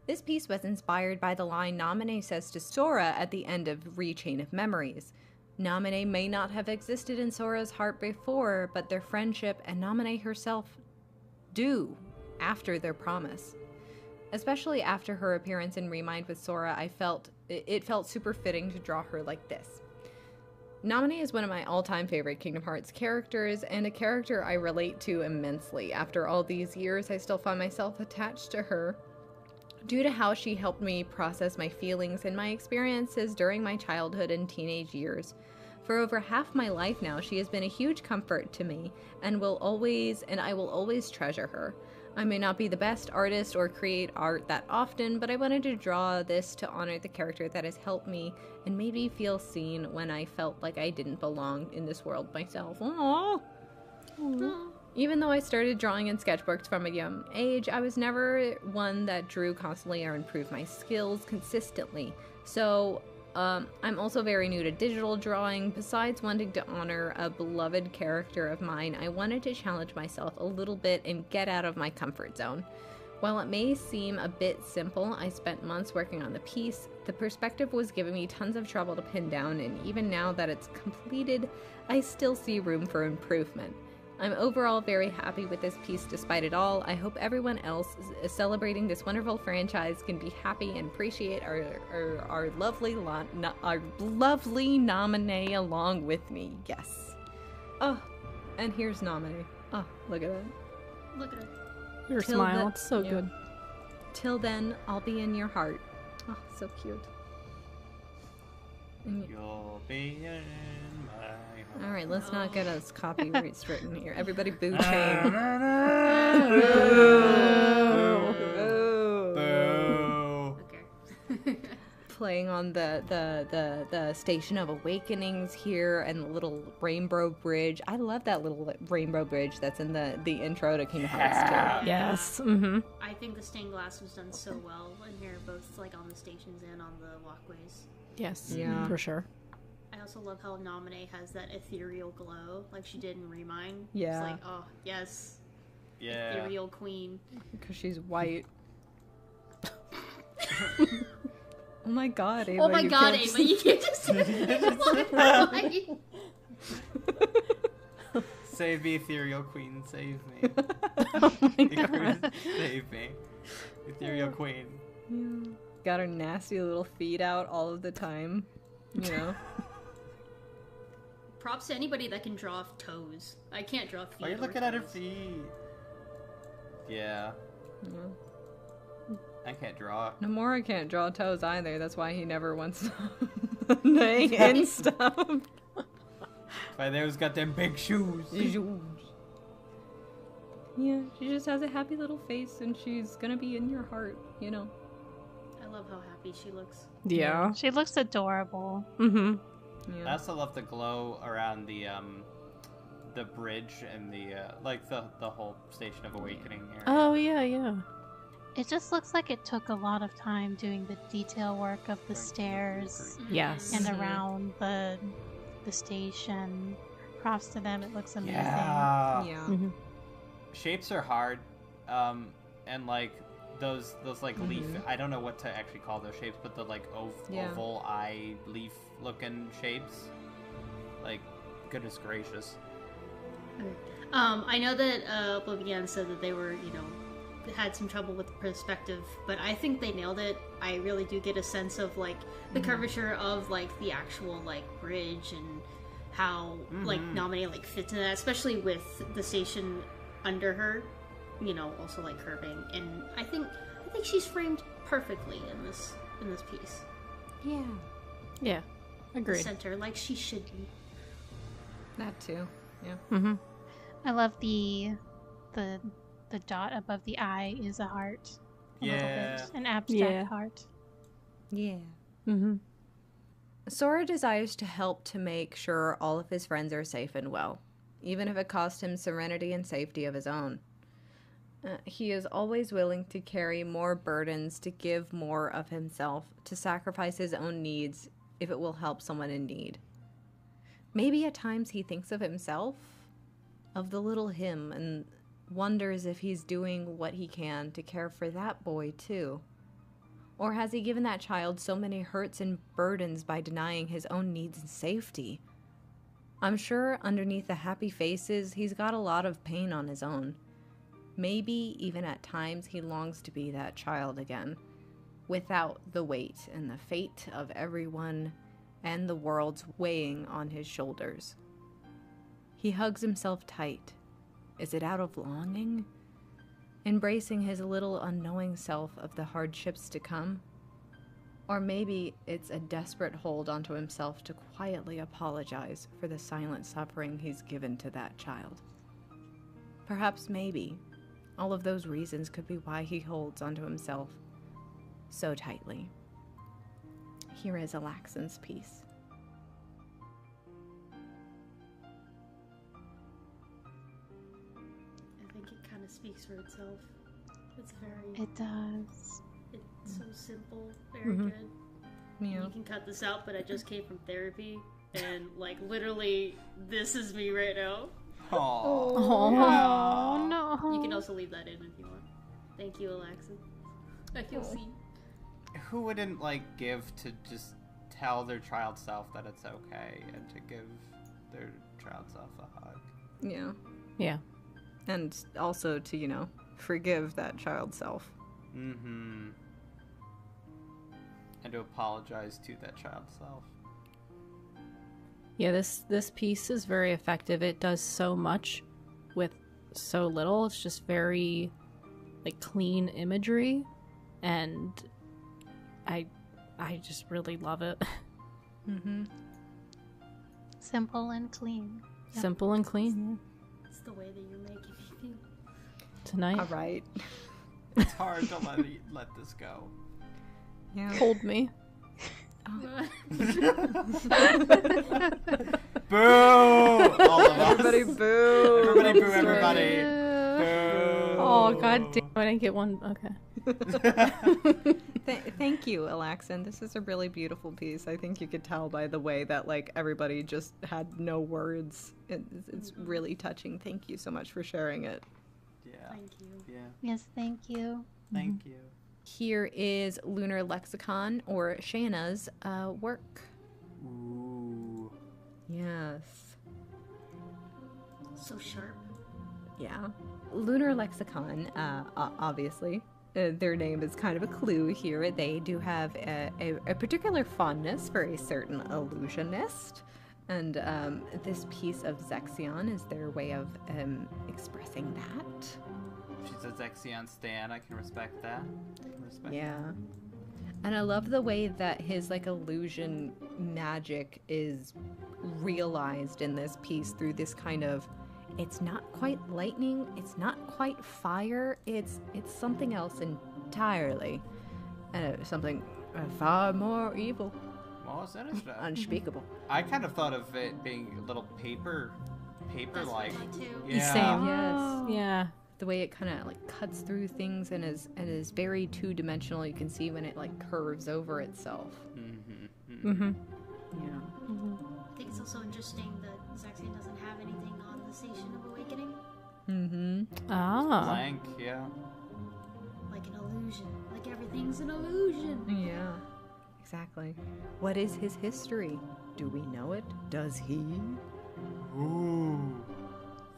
This piece was inspired by the line Naminé says to Sora at the end of Rechain of Memories. Naminé may not have existed in Sora's heart before, but their friendship and Naminé herself do after their promise. Especially after her appearance in Remind with Sora, it felt super fitting to draw her like this. Naminé is one of my all-time favorite Kingdom Hearts characters, and a character I relate to immensely. After all these years, I still find myself attached to her due to how she helped me process my feelings and my experiences during my childhood and teenage years. For over half my life now, she has been a huge comfort to me, and I will always treasure her. I may not be the best artist or create art that often, but I wanted to draw this to honor the character that has helped me and made me feel seen when I felt like I didn't belong in this world myself. Aww. Even though I started drawing in sketchbooks from a young age, I was never one that drew constantly or improved my skills consistently. So, I'm also very new to digital drawing. Besides wanting to honor a beloved character of mine, I wanted to challenge myself a little bit and get out of my comfort zone. While it may seem a bit simple, I spent months working on the piece. The perspective was giving me tons of trouble to pin down, and even now that it's completed, I still see room for improvement. I'm overall very happy with this piece despite it all. I hope everyone else celebrating this wonderful franchise can be happy and appreciate our lovely Naminé along with me. Yes. Oh, and here's Naminé. Oh, look at that. Look at her. Your Till smile, the- it's so yeah. good. Till then, I'll be in your heart. Oh, so cute. And You'll be in my heart. all right, let's not get us copyright stricken here. Everybody boo Chain. Boo. Okay. Playing on the Station of Awakenings here and the little rainbow bridge. I love that little rainbow bridge that's in the intro to Kingdom Hearts 2. Yes. Mm-hmm. I think the stained glass was done so well in here, both like on the stations and on the walkways. Yes. Yeah. For sure. I also love how Naminé has that ethereal glow, like she did in Remind. Yeah. It's like, oh yes, Yeah. ethereal queen. Because she's white. Oh my god, Ava. Oh my you god, can't Ava, you can't just Save me, ethereal queen, save me. Oh my god. Save me. Ethereal queen. Yeah. Got her nasty little feet out all of the time. You know? Props to anybody that can draw toes. I can't draw feet. Why are you or looking at her toes. feet? Yeah, Yeah. I can't draw. Nomura can't draw toes either. That's why he never wants to name and stuff. Why those got them big shoes? Yeah, she just has a happy little face and she's gonna be in your heart, you know? I love how happy she looks. Yeah. She looks adorable. Mm-hmm. I Yeah. also love the glow around the bridge and the like the whole Station of Awakening area. Oh yeah, yeah. It just looks like it took a lot of time doing the detail work of the stairs Yes. and Mhm. around the station. Props to them. It looks amazing. Yeah. Yeah. Mm-hmm. Shapes are hard, and like those like leaf. I don't know what to actually call those shapes, but the like Yeah. oval eye leaf looking shapes. Like, goodness gracious. I know that Oblivion said that they were, had some trouble with the perspective, but I think they nailed it. I really do get a sense of like the curvature of like the actual like bridge and how like Naminé like fits in that, especially with the station under her, also like curving. And I think she's framed perfectly in this piece. Yeah. Yeah. The Agreed. center, like she should be. That too. Yeah. Mm-hmm. I love the dot above the eye is a heart. A little Yeah. bit. An abstract Yeah. heart. Yeah. Mm-hmm. Sora desires to help to make sure all of his friends are safe and well, even if it costs him serenity and safety of his own. He is always willing to carry more burdens, to give more of himself, to sacrifice his own needs if it will help someone in need. Maybe at times he thinks of himself, of the little him, and wonders if he's doing what he can to care for that boy too. Or has he given that child so many hurts and burdens by denying his own needs and safety? I'm sure underneath the happy faces, he's got a lot of pain on his own. Maybe even at times he longs to be that child again, without the weight and the fate of everyone and the world's weighing on his shoulders. He hugs himself tight. Is it out of longing? Embracing his little unknowing self of the hardships to come? Or maybe it's a desperate hold onto himself to quietly apologize for the silent suffering he's given to that child. Perhaps maybe all of those reasons could be why he holds onto himself so tightly. Here is Alaxon's piece. I think it kind of speaks for itself. It's very. It does. It's so simple, very good. Yeah. You can cut this out, but I just came from therapy, and like literally, this is me right now. Aww. Oh, no. You can also leave that in if you want. Thank you, Alexa. I feel seen. Who wouldn't like give to just tell their child self that it's okay and to give their child self a hug? Yeah. Yeah. And also to, forgive that child self. Mm-hmm. And to apologize to that child self. Yeah, this piece is very effective. It does so much with so little. It's just very clean imagery, and I just really love it. Mm-hmm. Simple and clean. Yep. Simple and clean. It's the way that you're making me feel. Tonight. All right. It's hard to let this go. Yeah. Hold me. Boo! All of us. Everybody boo! Everybody boo everybody. Boo! Oh, god damn, I didn't get one. Okay. Thank you, Alaxon. This is a really beautiful piece. I think you could tell by the way that everybody just had no words. It's really touching. Thank you so much for sharing it. Yeah. Thank you. Yeah. Yes, thank you. Thank you. Here is Lunar Lexicon, or Shayna's work. Ooh. Yes. So sharp. Yeah. Lunar Lexicon, obviously. Their name is kind of a clue here. They do have a particular fondness for a certain illusionist. And this piece of Zexion is their way of expressing that. She's a Zexion stan. I can respect that. Yeah. And I love the way that his illusion magic is realized in this piece through this kind of, it's not quite lightning, it's not quite fire, it's something else entirely. Something far more evil. More sinister. Unspeakable. I kind of thought of it being a little paper That's like. what I too. Yeah. Same. Yes. Yeah. The way it kind of cuts through things and is very two-dimensional. You can see when it curves over itself. Mm-hmm. Mm-hmm. Yeah. I think it's also interesting that Zexion doesn't have anything on the Station of Awakening. Mm-hmm. Ah. Blank, yeah. Like an illusion. Like everything's an illusion. Yeah. Exactly. What is his history? Do we know it? Does he? Ooh.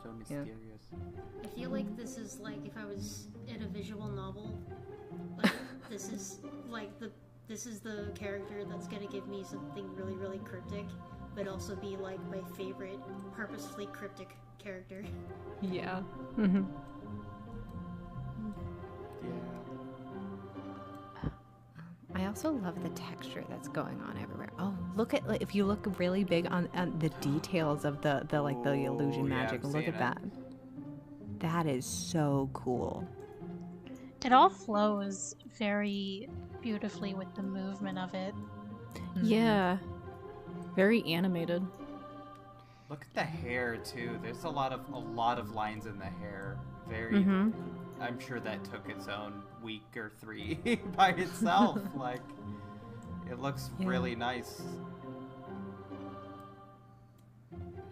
So mysterious. I feel like this is like if I was in a visual novel, like this is the character that's gonna give me something really, really cryptic, but also be like my favorite purposefully cryptic character. Yeah. Mm-hmm. Yeah. I also love the texture that's going on everywhere. Oh, look at if you look really big on the details of the illusion Ooh, yeah, magic. I'm Look seeing at that. That is so cool. It all flows very beautifully with the movement of it. Yeah. Very animated. Look at the hair too. There's a lot of lines in the hair. Very. Mm-hmm. I'm sure that took its own week or 3 by itself. Like, it looks really nice.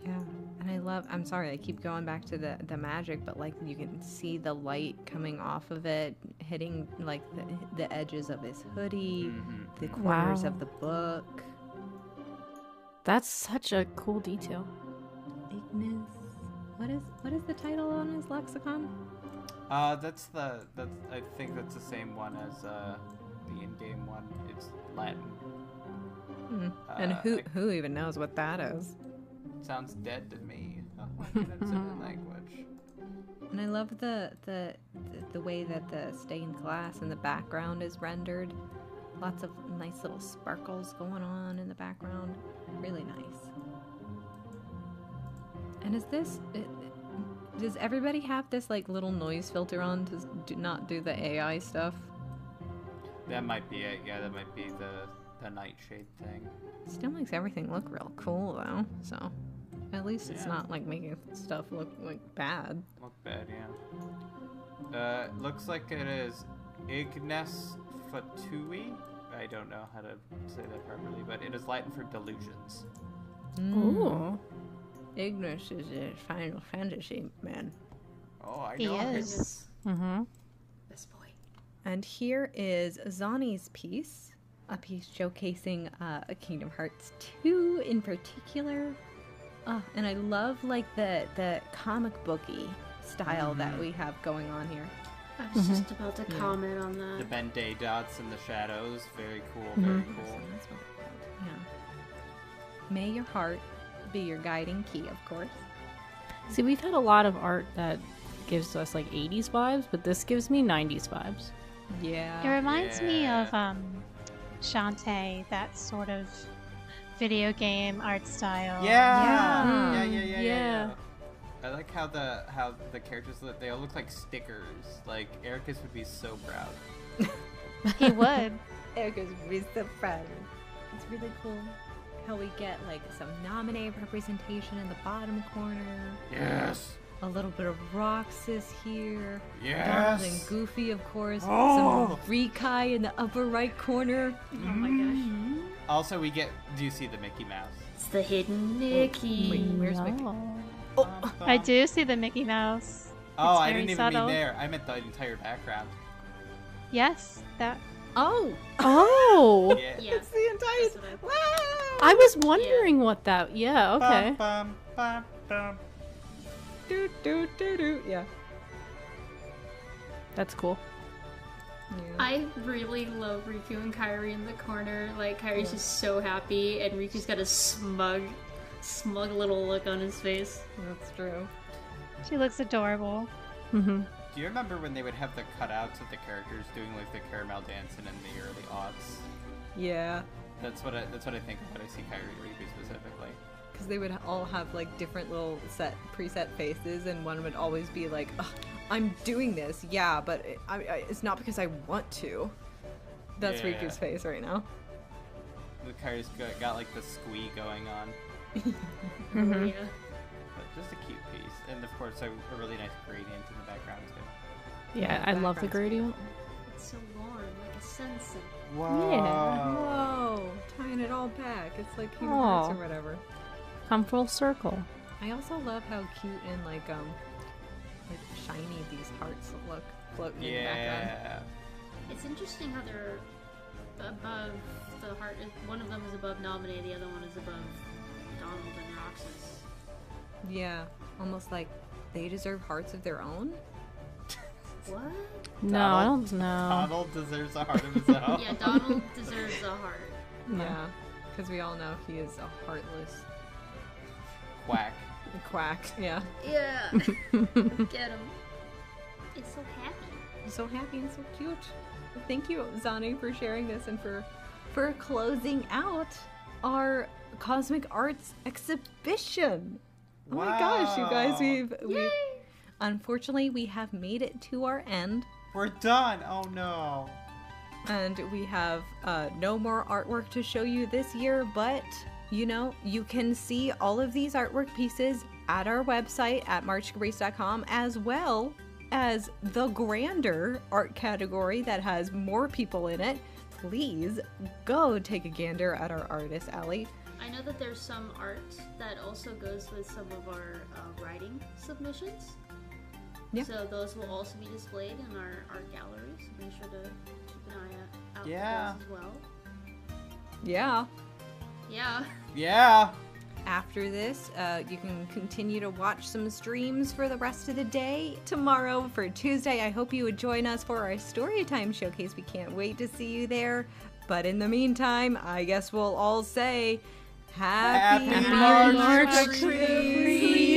Yeah, and I'm sorry, I keep going back to the magic, but like you can see the light coming off of it, hitting like the edges of his hoodie, the corners Wow. of the book. That's such a cool detail. Ignis. What is the title on his lexicon? I think that's the same one as the in-game one. It's Latin. And who even knows what that is? Sounds dead to me. Why can't it say the language? And I love the way that the stained glass in the background is rendered. Lots of nice little sparkles going on in the background. Really nice. And does everybody have this like little noise filter on to not do the AI stuff? That might be it. Yeah, that might be the nightshade thing. It still makes everything look real cool though. So at least it's not like making stuff look like bad. Look bad, yeah. Looks like it is Ignis Fatui. I don't know how to say that properly, but it is Latin for delusions. Ooh. Ignis is a Final Fantasy man. Oh, I He know. is. Mm-hmm. Best boy. And here is Zani's piece, a piece showcasing Kingdom Hearts 2 in particular. And I love like the comic booky style that we have going on here. I was just about to comment on The that. Ben-Day dots in the shadows. Very cool, very cool. So that's what it's called. Yeah. May your heart be your guiding key, of course. See, we've had a lot of art that gives us like 80s vibes, but this gives me 90s vibes. Yeah. It reminds me Yeah. of Shantae, that sort of video game art style. Yeah. Yeah. Yeah. I like how the characters look. They all look like stickers. Like Ericus would be so proud. He would. Erica's with the friend. It's really cool how we get like some nominate representation in the bottom corner. Yes. A little bit of Roxas here. Yes. Donald and Goofy, of course. Oh. Some Rikai in the upper right corner. Oh my gosh. Also, we get. Do you see the Mickey Mouse? It's the hidden Mickey. Wait, where's Mickey? Oh, I do see the Mickey Mouse. Oh, It's I very didn't even subtle. mean there. I meant the entire background. Yes, that. Oh! Oh! Yeah. Yeah. It's the entire. That's what I- Wow! I was wondering what that. Yeah, okay. Bum, bum, bum. Do, do, do, do. Yeah. That's cool. I really love Riku and Kairi in the corner. Like, Kairi's just so happy, and Riku's got a smug little look on his face. That's true. She looks adorable. Mm-hmm. Do you remember when they would have the cutouts of the characters doing like the caramel dancing in the early aughts? Yeah. That's what I think of when I see Kairi and Riku specifically. Because they would all have like different little preset faces, and one would always be like, "Ugh, I'm doing this, yeah, but it's not because I want to." That's Yeah. Riku's face right now. The Kairi's got like the squee going on, Mm-hmm. Yeah. but just a cute piece, and of course a really nice gradient in the background too. Yeah, I love the Background's gradient. It's so warm, like a sunset. Whoa, tying it all back. It's like Kingdom Hearts Aw. or whatever. Come full circle. I also love how cute and like shiny these hearts look floating in the background. Yeah. It's interesting how they're above the heart. One of them is above Nominee, the other one is above Donald and Roxas. Yeah, almost like they deserve hearts of their own. What? No, I don't know. Donald deserves a heart of his own. Yeah, Donald deserves a heart. Yeah, because we all know he is a heartless Quack. quack. Yeah, Yeah. Get him. It's so happy. I'm so happy and so cute. Thank you, Zani, for sharing this and for closing out our Cosmic Arts exhibition. Oh my gosh, you guys, we've unfortunately we have made it to our end, We're done. Oh no. and we have no more artwork to show you this year, but you know, you can see all of these artwork pieces at our website at marchcaprice.com, as well as the grander art category that has more people in it. Please go take a gander at our artist alley. I know that there's some art that also goes with some of our writing submissions. Yeah. So those will also be displayed in our art gallery. So make sure to keep an eye out for Yeah. those as well. Yeah. Yeah. Yeah. After this, you can continue to watch some streams for the rest of the day. Tomorrow for Tuesday, I hope you would join us for our Storytime Showcase. We can't wait to see you there. But in the meantime, I guess we'll all say, Happy Happy March March, Caprice!